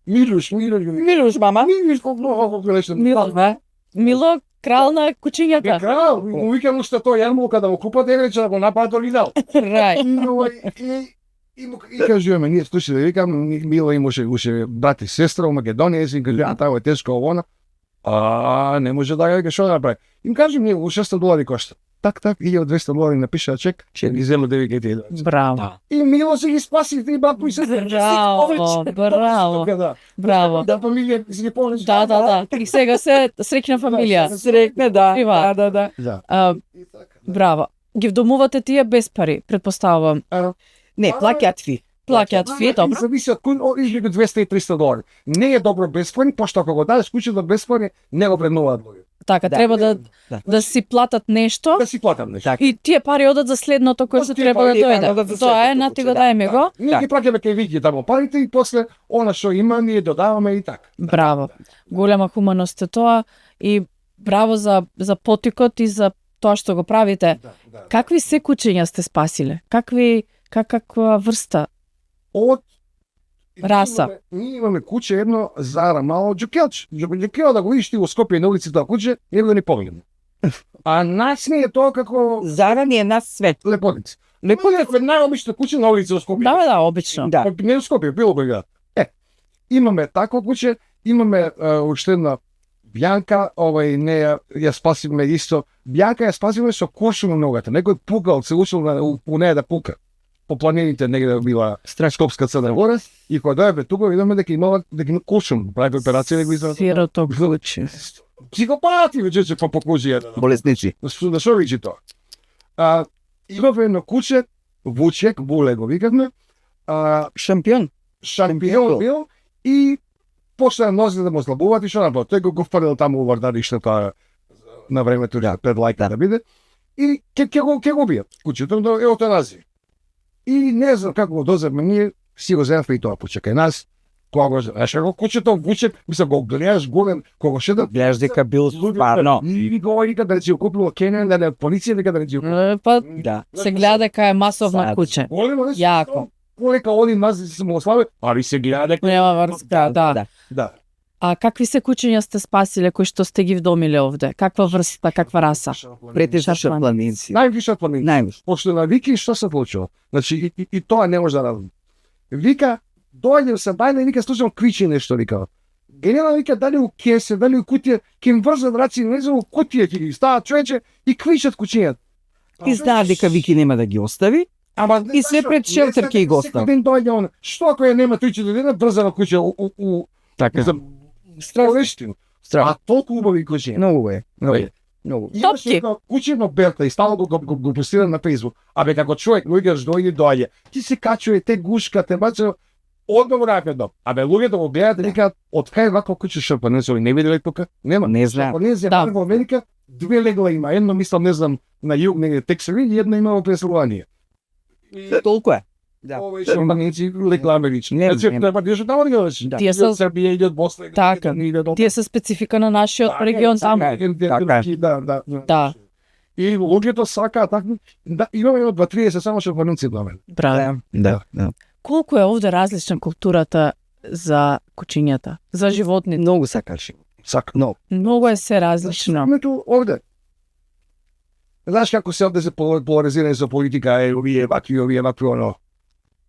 Милуш. Милуш, мама. Милуш колку нешто. Мило, крал на кучињата. Крал, му викам уште тоа јармолка да му купат еврече да го нападат оригинал. Рај. И кажуваме, ние слушай да викам, Мило имаше брат и сестра у Македонија, и си кажуваме, тако е тешко овона. Не може да ја што да направи. Им кажем, ние $600 кошта. Так, $1200 напиша чек, че ни зело да ви гете. Браво. И Мило се ги спаси, и бабу и сестра. Браво. Браво. Да, фамилија си ги помниш. Да. И сега се среќна фамилија. Срекне, да. Ива. Да. Браво. Ги вдомувате тие без пари, претпоставувам. Не, плаќаат ви. Плаќаат фи, добро. Зависи од измеѓу $200 и $300. Не е добро без пари, пошто ако го дадеш кучето без пари, не го вреднуваат луѓе. Така, треба да си платат нешто Да си платам нешто. и тие пари одат за следното кое што Тие треба да пари дојде. одат за Тоа е, следното нати го куче, дајме го. Ние ги плаќаме кај Вики таму парите и после она што има ние додаваме и така. Браво. Голема хуманост е тоа и браво за потикот и за тоа што го правите. Какви се кучиња сте спасиле? Каква врста? Од Раса. Ние имаме куче едно зара мало џукелч. Џукел да го видиш ти во Скопје на улицата куче, не го ни погледне. А нас не е тоа како Зара ни е нас свет. лепотица. Лепотица е најобично куче на улица во Скопје. Да, обично. Да. Не во Скопје, било кој град. Имаме такво куче, имаме уште една Бјанка, не ја спасивме исто. Бјанка ја спасивме со кошум на ногата. Некој пукал, се учил у неја да пука. по планините негде била Скопска Црна Гора и кога дојавме тука видиме дека имала кошум, прави операција да го извадат. Сирото куче. Психопати вече по покожија. Болесничи. Да што речи тоа? Имавме едно куче, Вучек, Буле го викавме, Шампион. шампион бил и почна да носи да му слабуваат и што направи? Тој го фрлил таму во вардаришната на времето пред лајка да биде и ќе го бие. Кучето е еутаназија. И не знам како го дозевме ние, си го земавме и тоа куче кај нас. Кога го знаеш, ако кучето Вучек, мислам го гледаш голем, кога шета Гледаш дека бил стварно. и го вика да си го купило Кенен, да не полиција дека да не си го купило. Па Да. се гледа дека е масовна куче. Големо, не Јако. Колека оди нас се му ославе, али се гледа дека Нема врска, да. да. А какви се кучиња сте спасиле кои што сте ги вдомиле овде? Каква врста, каква раса? Претежно Шарпланинци. шарпланинци. Највише планинци. Највиш. Пошто на Вики што се случило? Значи и тоа не може да разбере. Вика доаѓам се бајна и вика слушам квичи нешто вика. Елена вика дали у кесе, дали у кутија, ќе им врзат раци, не знам у кутија ќе ги стават човече и квичат кучињата. И знаеш дека Вики нема да ги остави. Ама И се пред шелтер ќе ги остави. Секој ден доаѓа он. Што ако ја нема 3-4 дена врзано куче у Така. стравештино. А толку убави кучиња. Многу е. Многу. Топки. Кучино Берта и стално го постира на Facebook. Абе како човек луѓеш доаѓа, ти се качува те гушка, те бача одма во рајпедо. Абе луѓето го гледаат и викаат од кај вако куче шарпланинци не виделе тука? Нема. Не знам. Шарпланинци Да. во Америка две легла има. Едно мислам не знам на југ негде Тексаси и едно има во Пенсилванија. Толку е. Да. Овој шарпланинци легла амерични. Не, Значи не. треба да таму да ги одиш. Да. Тие Од се Србија или од Босна. или Така. или од- тие се специфика на нашиот регион таму. Така е. Да. Да, И луѓето сакаат така. Да, имаме од 2-30 само шарпланинци доме. браво. Да. Колку е овде различна културата за кучињата, за животните? Многу сакаш. Сак. Многу. Многу е се различно. Мето овде. Знаеш како се овде се поларизирани за политика, овие вакви оно.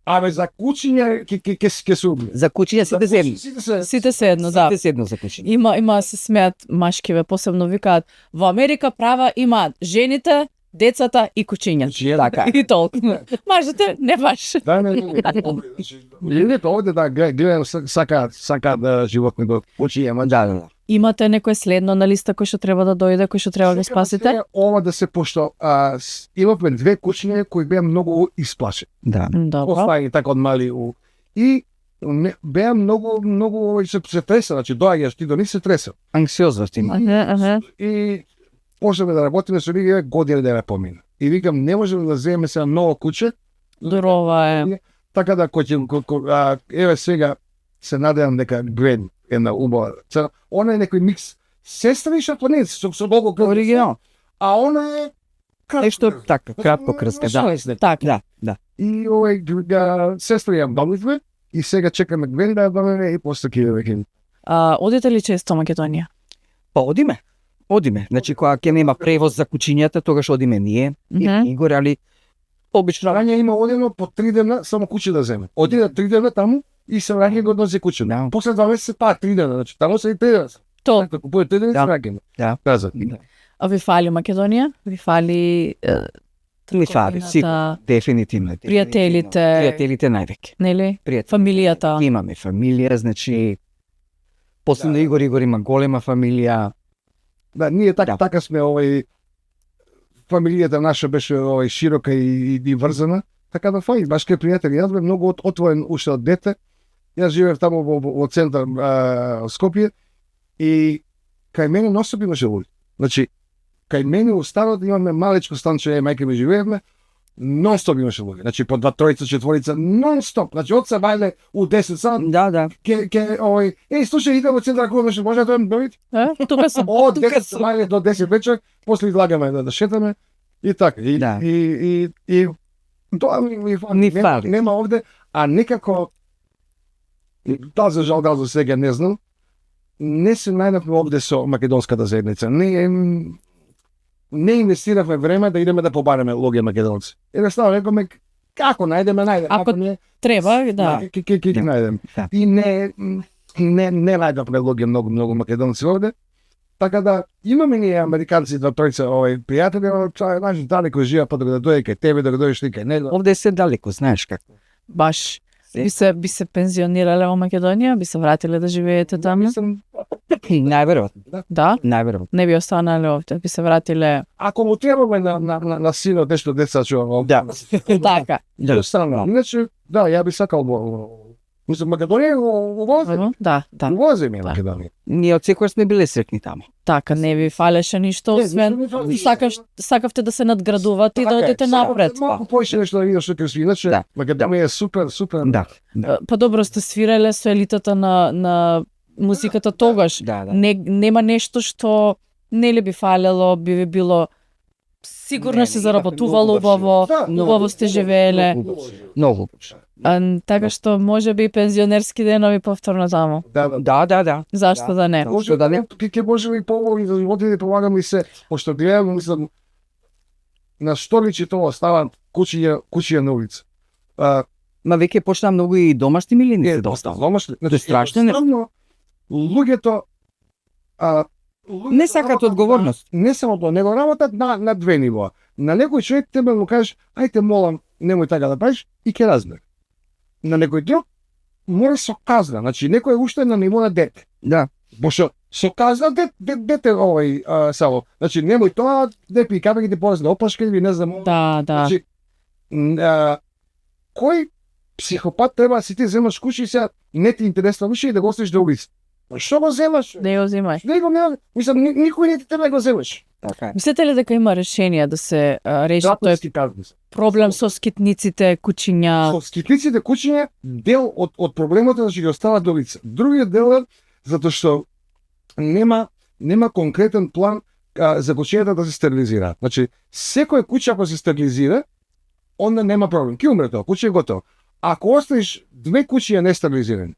Абе за кучиња ќе се убие. За кучиња сите седно. Сите се едно, да. Сите седно за кучиња. Има се смеат машкиве, посебно викаат во Америка права имаат жените, децата и кучињата. Така. И толку. Мажите не баш. Да, не. Луѓето овде да гледам сакаат да животни до кучиња, ма Да. Имате некој следно на листа кој што треба да дојде, кој што треба да ги спасите? Ова да се пошто имавме две кучиња кои беа многу исплашени. Да. Добро. Оставени така од мали и беа многу се треса, значи доаѓаш ти до нив се треса. Анксиозност има. И почнеме да работиме со нив година да ме помина. И викам не можеме да земеме сега ново куче, Здорова е. така да еве сега се надевам дека Грен една убава. Она е некој микс сестра и шарпланинец со долго крв. Оригинал. А она е Нешто така, кратко крстка, да. Така. Да. И сестра ја добивме и сега чекаме Грен да ја добиме и после ќе веќе. Одите ли често Македонија? Па одиме. Значи кога ќе нема превоз за кучињата, тогаш одиме ние. И Игор, али обично Рања има одено по 3 дена само куче да земе. Одиде 3 дена таму и се враќа го носи куче. Да. После 2 месеци па 3 дена, значи таму се и 3 дена. То. Така купува 3 дена и се Да. враќаме. Да. Казат. А ви фали Македонија? Ви фали ми фали, сигурно, дефинитивно. пријателите, Пријателите највеќе. нели? Пријатели. Фамилијата. Имаме фамилија, значи после Игор има голема фамилија. Да, ние Да. така сме фамилијата наша беше широка и врзана, така да фај, баш кај пријатели. Јас бев многу отворен уште од дете. Јас живеев таму во центар Скопје и кај мене нонстоп имаше луѓе. Значи, кај мене во станот имаме малечко станче, мајка ми живеевме, нонстоп имаше луѓе. Значи, по 2, 3, 4, нонстоп. Значи, од се бајле у 10 сат, Да. слушај, идем во центар, ако може да дојдем? Тука сум. Од Тука 10 сум. мајле до 10 вечер, после излагаме да шетаме и така. Да. И тоа Ни фали. Нема овде, а некако да за жал за сега не знам. Не се најдовме овде со македонската заедница. Не инвестиравме време да идеме да побареме луѓе македонци. Едноставно рекоме како најдеме. Ако не, Треба, да. ќе најдеме. Да. И не најдовме луѓе многу македонци овде. Така да имаме ние американци да тројца пријатели, знаеш далеко живеа, па да дојде кај тебе, да дојдеш ти кај него. Овде се далеко, знаеш како. Баш. Би се пензионирале во Македонија, би се вратиле да живеете таму? Мислам, Најверојатно. Да? Најверојатно. Не би останале овде, би се вратиле. ако му требаме на синот нешто деца чувам. Да. Така. Да. Странно. Иначе, да, ја би сакал мислам Македонија увозе. Да. Увозе ми Македонија. Ние од секој сме биле среќни таму. Така, не ви фалеше ништо, освен сакавте да се надградувате и да одите напред. Малку поише нешто да видиш што ќе иначе. Да. Македонија е супер. Да. Па добро сте свиреле со елитата на музиката тогаш. Да. Нема нешто што не ли би фалело, би ви било сигурно се заработувало убаво, убаво сте живееле. Многу. Така што може би пензионерски денови повторно таму. Да. Зашто да не? Може да не, ќе можеме и помоги за животите да помагаме се, пошто гледам, мислам, на што личи тоа, стават куќиња на улица. Ма веќе почна многу и домашни милиници да остават. Домашни, Тоа страшно не. Луѓето Не сакаат одговорност. Не само тоа, него работат на две нивоа. На некој човек тебе му кажеш, ајте молам, немој така да правиш и ќе разбере. На некој друг мора со казна, значи некој е уште на ниво на дете. Да. Пошто со казна дете само. Значи немој тоа, депи каде ги ти пораз на опашка или не знам. Да. Значи кој психопат треба да си ти земаш куче и сега не ти интересува више и да го оставиш да улица. Што го земаш? Не го земај. Него не, мислам, никој не ти треба да го земаш. Така е. Мислите ли дека има решение да се реши тој проблем со скитниците, кучиња? Со скитниците кучиња дел од проблемот е да ќе ги остават до лица. Другиот дел е затоа што нема конкретен план за кучињата да се стерилизираат. Значи, секој куќа ако се стерилизира, онда нема проблем. Ки умре тоа, куќа е готово. Ако оставиш две кучиња нестерилизирани,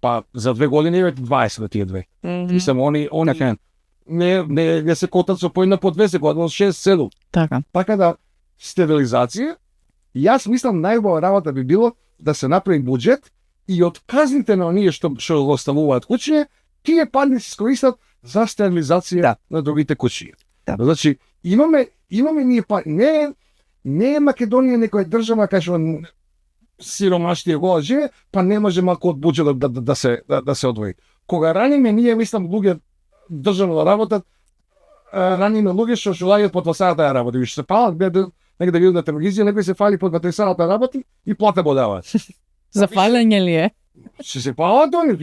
па за 2 години веќе 20 на тие две. Мислам, они не се котат со појна по 2 секунди, 6-7. Така да стерилизација, јас мислам најубава работа би било да се направи буџет и од казните на оние што го оставуваат кучиња, тие пари се искористат за стерилизација на другите кучиња. Значи, имаме ние пари. Не е Македонија некоја држава кај што сиромашни го живе, па не може малку од буџетот да се одвои. Кога раниме ние мислам луѓе државно да работат, раниме луѓе што шулагаат под фасадата да работи, што се палат некаде да видат на телевизија, некој се фали под фасадата да работи и плата го даваат. За фалење ли е? Се палат они,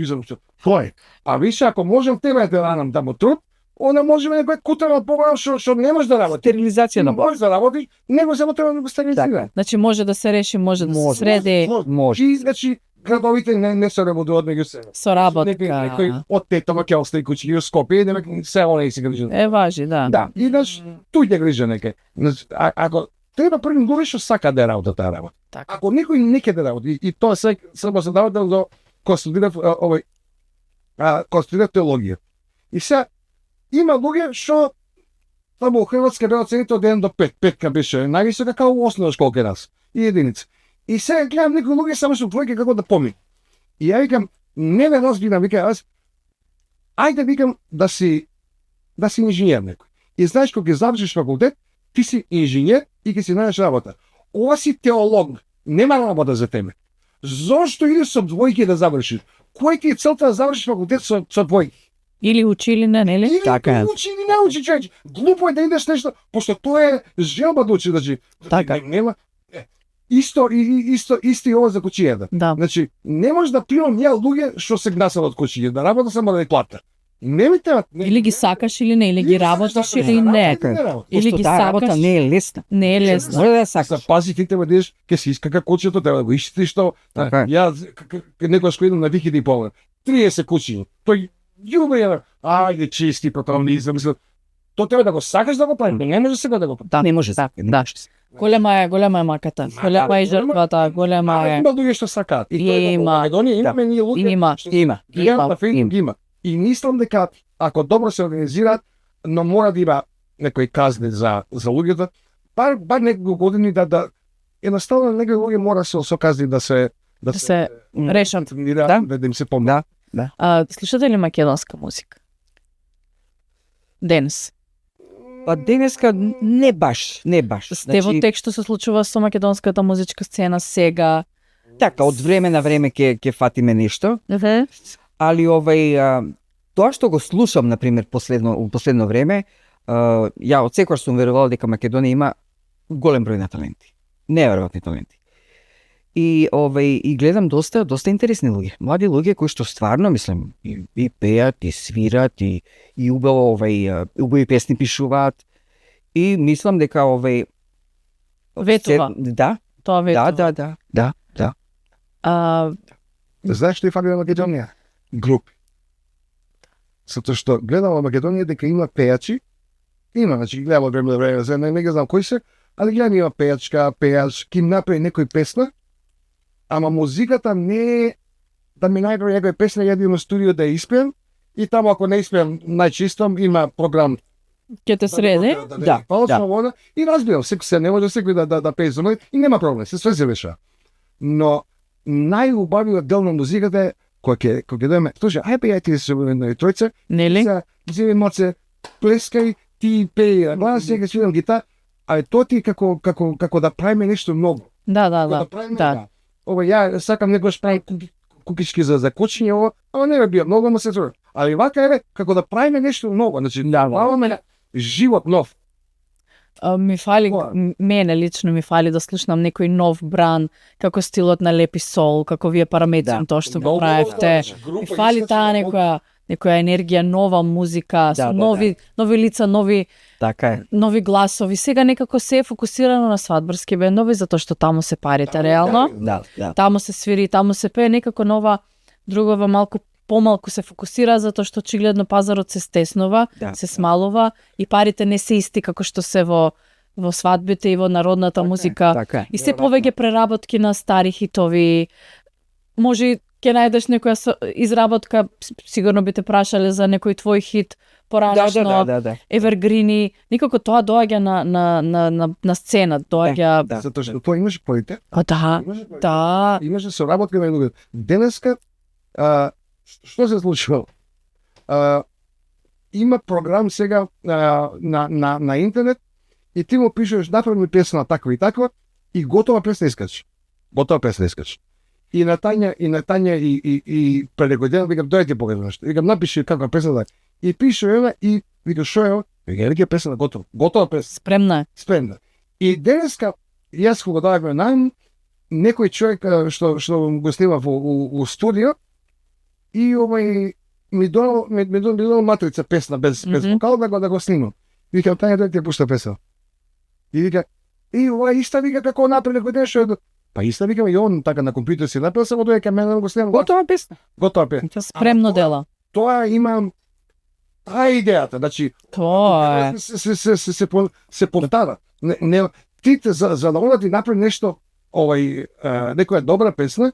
тој. А више ако можам тебе да ранам да му труд, она можеме некој кутар поголем што не може да работи. Стерилизација на може да работи, него само треба да го стерилизира. Значи може да се реши, може да се среди. Може. И значи градовите не се работуваат меѓу себе. Соработка. Некој од Тетово ќе остави кучиња во Скопје, нека се оние си грижат. Важи, да. Да, и значи туј ќе грижа некој. Значи ако треба први луѓе што сака да работи таа работа. Ако некој не ќе да работи и тоа се само се дава да конструира конструира теологија. И се има луѓе што таму во Хрватска беа оценети од 1 до 5. 5 беше највисока како основна школа кај нас. И единица. И сега гледам некои луѓе само што двојка како да помни. И ја викам, не ме разбирам, викам, ајде викам да си инженер некој. И знаеш кога ќе завршиш факултет, ти си инженер и ќе си најдеш работа. Ова си теолог, нема работа за тебе. Зошто идеш со двојки да завршиш? Кој ти е целта да завршиш факултет со двојки? Или учи или не, нели? Така е. Учи или не учи, човече. Глупо е да идеш нешто, пошто тоа е желба да учи, значи. Така. Нема исто ова за кучињата. Да. Значи, не може да примам ја луѓе што се гнасат од кучиња, да работа само да ги плата. Не ми треба. Или ги сакаш или не, или ги работиш или не. Или ги таа работа сакаш. не е лесна. Не е лесно. Може да сакаш. Се пази ти треба да идеш, ќе се искака кучето, треба да го ишти што. Јас некогаш кога идам на Викиди поле, 30 кучиња. Тој љубе, ајде чисти противнизам, мислам. Тоа треба да го сакаш да го правиш, не може сега да го правиш. Не може. Да. Голема е маката, голема е жртвата, голема е. Има луѓе што сакаат. И Има. Македонија имаме ние луѓе. Има. И мислам дека ако добро се организираат, но мора да има некои казни за луѓето, бар неколку години да едноставно некои луѓе мора со казни да се решат. Да им се помогне. Слушате ли македонска музика? денес? Па денеска не баш. Сте во тек што се случува со македонската музичка сцена сега? Така, од време на време ќе фатиме нешто, али тоа што го слушам, например, последно време, ја од секогаш сум верувал дека Македонија има голем број на таленти. Неверојатни таленти. И гледам доста интересни луѓе. Млади луѓе кои што стварно, мислам, и пеат, и свират, и убаво убави песни пишуваат. И мислам дека ветува. Да. Тоа ветува. Да. Знаеш што фали на Македонија? Групи. Затоа што гледам во Македонија дека има пејачи, значи гледам од време на време, не ги знам кои се, али гледам има пејач, ки направи некој песна, ама музиката не е да ми најдобро некој песна, ја идам на студио да ја испеам, и таму ако не испеам најчисто, има програм. Ќе те среди? Да. И разбирам, се не може секој да пее за ној, и нема проблем, све се реша. Но најубавиот дел на музиката е кој ќе дојме, слушај, ајде ја ти се на тројца, нели? Земи моце, плескај, ти пеј, глас сега свирам гитар, а тоа ти како да правиме нешто ново. Да. Ова ја сакам некојаш прави кукички за кочиње, ама не би многу, ама се трудам. Али вака е како да правиме нешто ново, значи правиме живот нов. Ми фали, мене лично ми фали да слушнам некој нов бран, како стилот на Лепи Сол, како вие Парамедиум, тоа што го правевте. Ми фали таа некоја енергија, нова музика, со нови лица, нови гласови. Сега некако се е фокусирано на свадбарски бендови, затоа што таму се парите реално. Таму се свири, таму се пее, некако нова, другова малку помалку се фокусира, затоа што очигледно пазарот се стеснува, се смалува и парите не се исти како што се во свадбите и во народната музика. И се повеќе преработки на стари хитови. Може ќе најдеш некоја изработка, сигурно би те прашале за некој твој хит поранешно, евергрини, никако тоа доаѓа на сцена, доаѓа. Затоа што тоа имаше квалитет. Да. Имаше соработка на луѓе. Денеска што се случува? Има програм сега на интернет и ти му пишеш направи ми песна таква и таква и готова песна искачи. И на Тања и преди ден викам дојди погледнеш нешто. Викам напиши каква песна да. И пише една и вика шо е? Вика песна готова песна. Спремна. И денеска јас кога доаѓав најм некој човек што го снима во студио и ми донал матрица песна без вокал да го снимам. Викам Тања да ти пушта песна. И вика ова иста вика како направи некој ден што па иста викам и он така на компјутер си напил само дојде кај мене да го снимам. Готова песна. Спремно дела. Тоа имам идејата, значи тоа е се повтара. Ти за да она ти направи нешто некоја добра песна,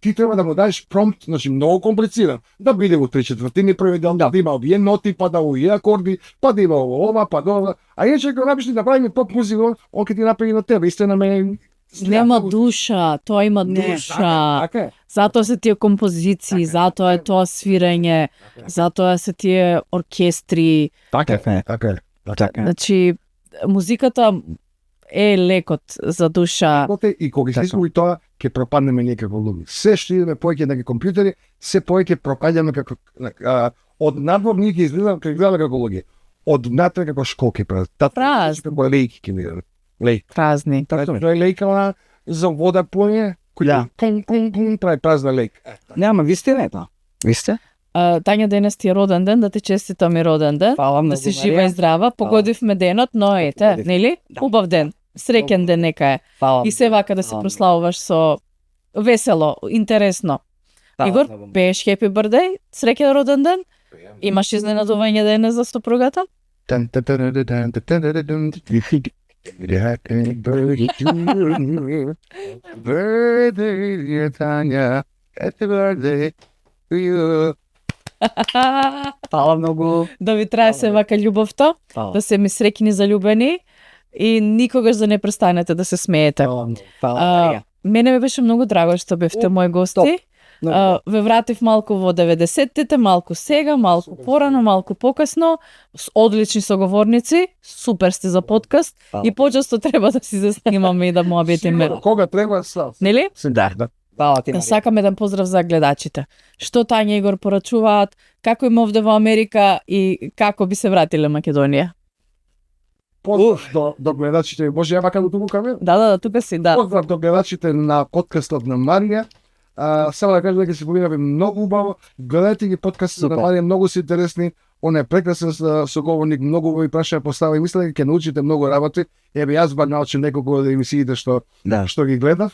ти треба да му дадеш промпт, значи многу комплициран, да биде во 3/4 први дел, да има овие ноти, па да уи акорди, па да има ова, па ова. А иначе кога напишеш да правиме поп музика, он ќе ти направи на тебе, истина ме нема душа, тоа има душа. Затоа се тие композиции, затоа е тоа свирење, затоа се тие оркестри. Така е. Значи, музиката е лекот за душа. И кога се изгуби тоа, ќе пропаднеме ние како луѓе. Се што идеме повеќе на компјутери, се повеќе пропаѓаме како од надвор ние ќе изгледаме како луѓе. Од внатре како школки прават. Празни. Како лејки ќе видиме. Празни. Тоа е лејка за вода поње, кој прави празна лејка. Нема, ви сте тоа. Ви сте? Тања, денес ти е роден ден, да ти честитам и роден ден. Да си жива и здрава. Погодивме денот, но ете, нели? Убав ден. Среќен ден нека е. И се вака да се прославуваш со весело, интересно. Игор, пееш Happy Birthday, среќен роден ден? Имаш изненадување денес за сопругата? Happy birthday Тања, happy birthday to you. Фала многу. Да ви трае се вака љубовта, да се ми среќни заљубени и никогаш да не престанете да се смеете. Мене ми беше многу драго што бевте мои гости. Ве вратив малку во 90-тите, малку сега, малку порано, малку покасно, с одлични соговорници, супер сте за подкаст и почесто треба да си заснимаме и да му обетиме. Кога треба сав. Нели? Да. Фала ти, Марија. Сакам еден поздрав за гледачите. Што Тања и Игор порачуваат, како им овде во Америка и како би се вратиле Македонија? Поздрав до гледачите, може ја мака до туку камера? Да, тука си, да. Поздрав до гледачите на подкастот на Марија. Само да кажам дека се поминаве многу убаво. Гледате ги подкастот на Марија, многу се интересни. Он е прекрасен соговорник, многу убави прашања постави. Мислам дека ќе научите многу работи. Еве јас бар научив неколку од емисиите што ги гледав.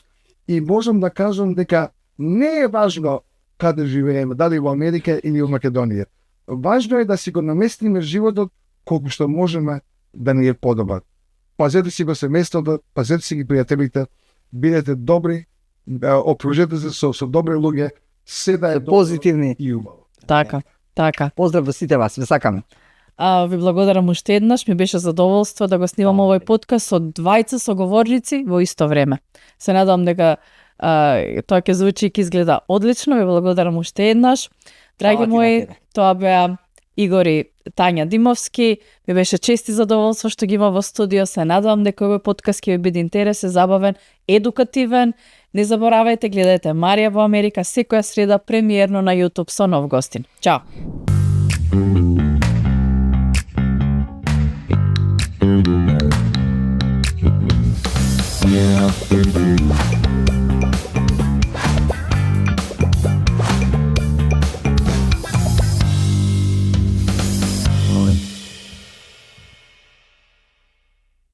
И можам да кажам дека не е важно каде живееме, дали во Америка или во Македонија. Важно е да си го наместиме животот колку што можеме да ни е подобар. Пазете си го семејството, пазете си ги пријателите, бидете добри, окружете се со добри луѓе, се да е позитивни и убаво. Така. Поздрав до сите вас, ве сакаме. Ви благодарам уште еднаш, ми беше задоволство да го снимам овој подкаст со двајца соговорници во исто време. Се надам дека тоа ќе звучи и ќе изгледа одлично. Ви благодарам уште еднаш. Драги мои, тоа беа Игор и Тања Димовски. Ми беше чест и задоволство што ги има во студио. Се надевам дека овој подкаст ќе ви биде интересен, забавен, едукативен. Не заборавајте, гледајте Марија во Америка секоја среда премиерно на YouTube со нов гостин. Чао! Thank you.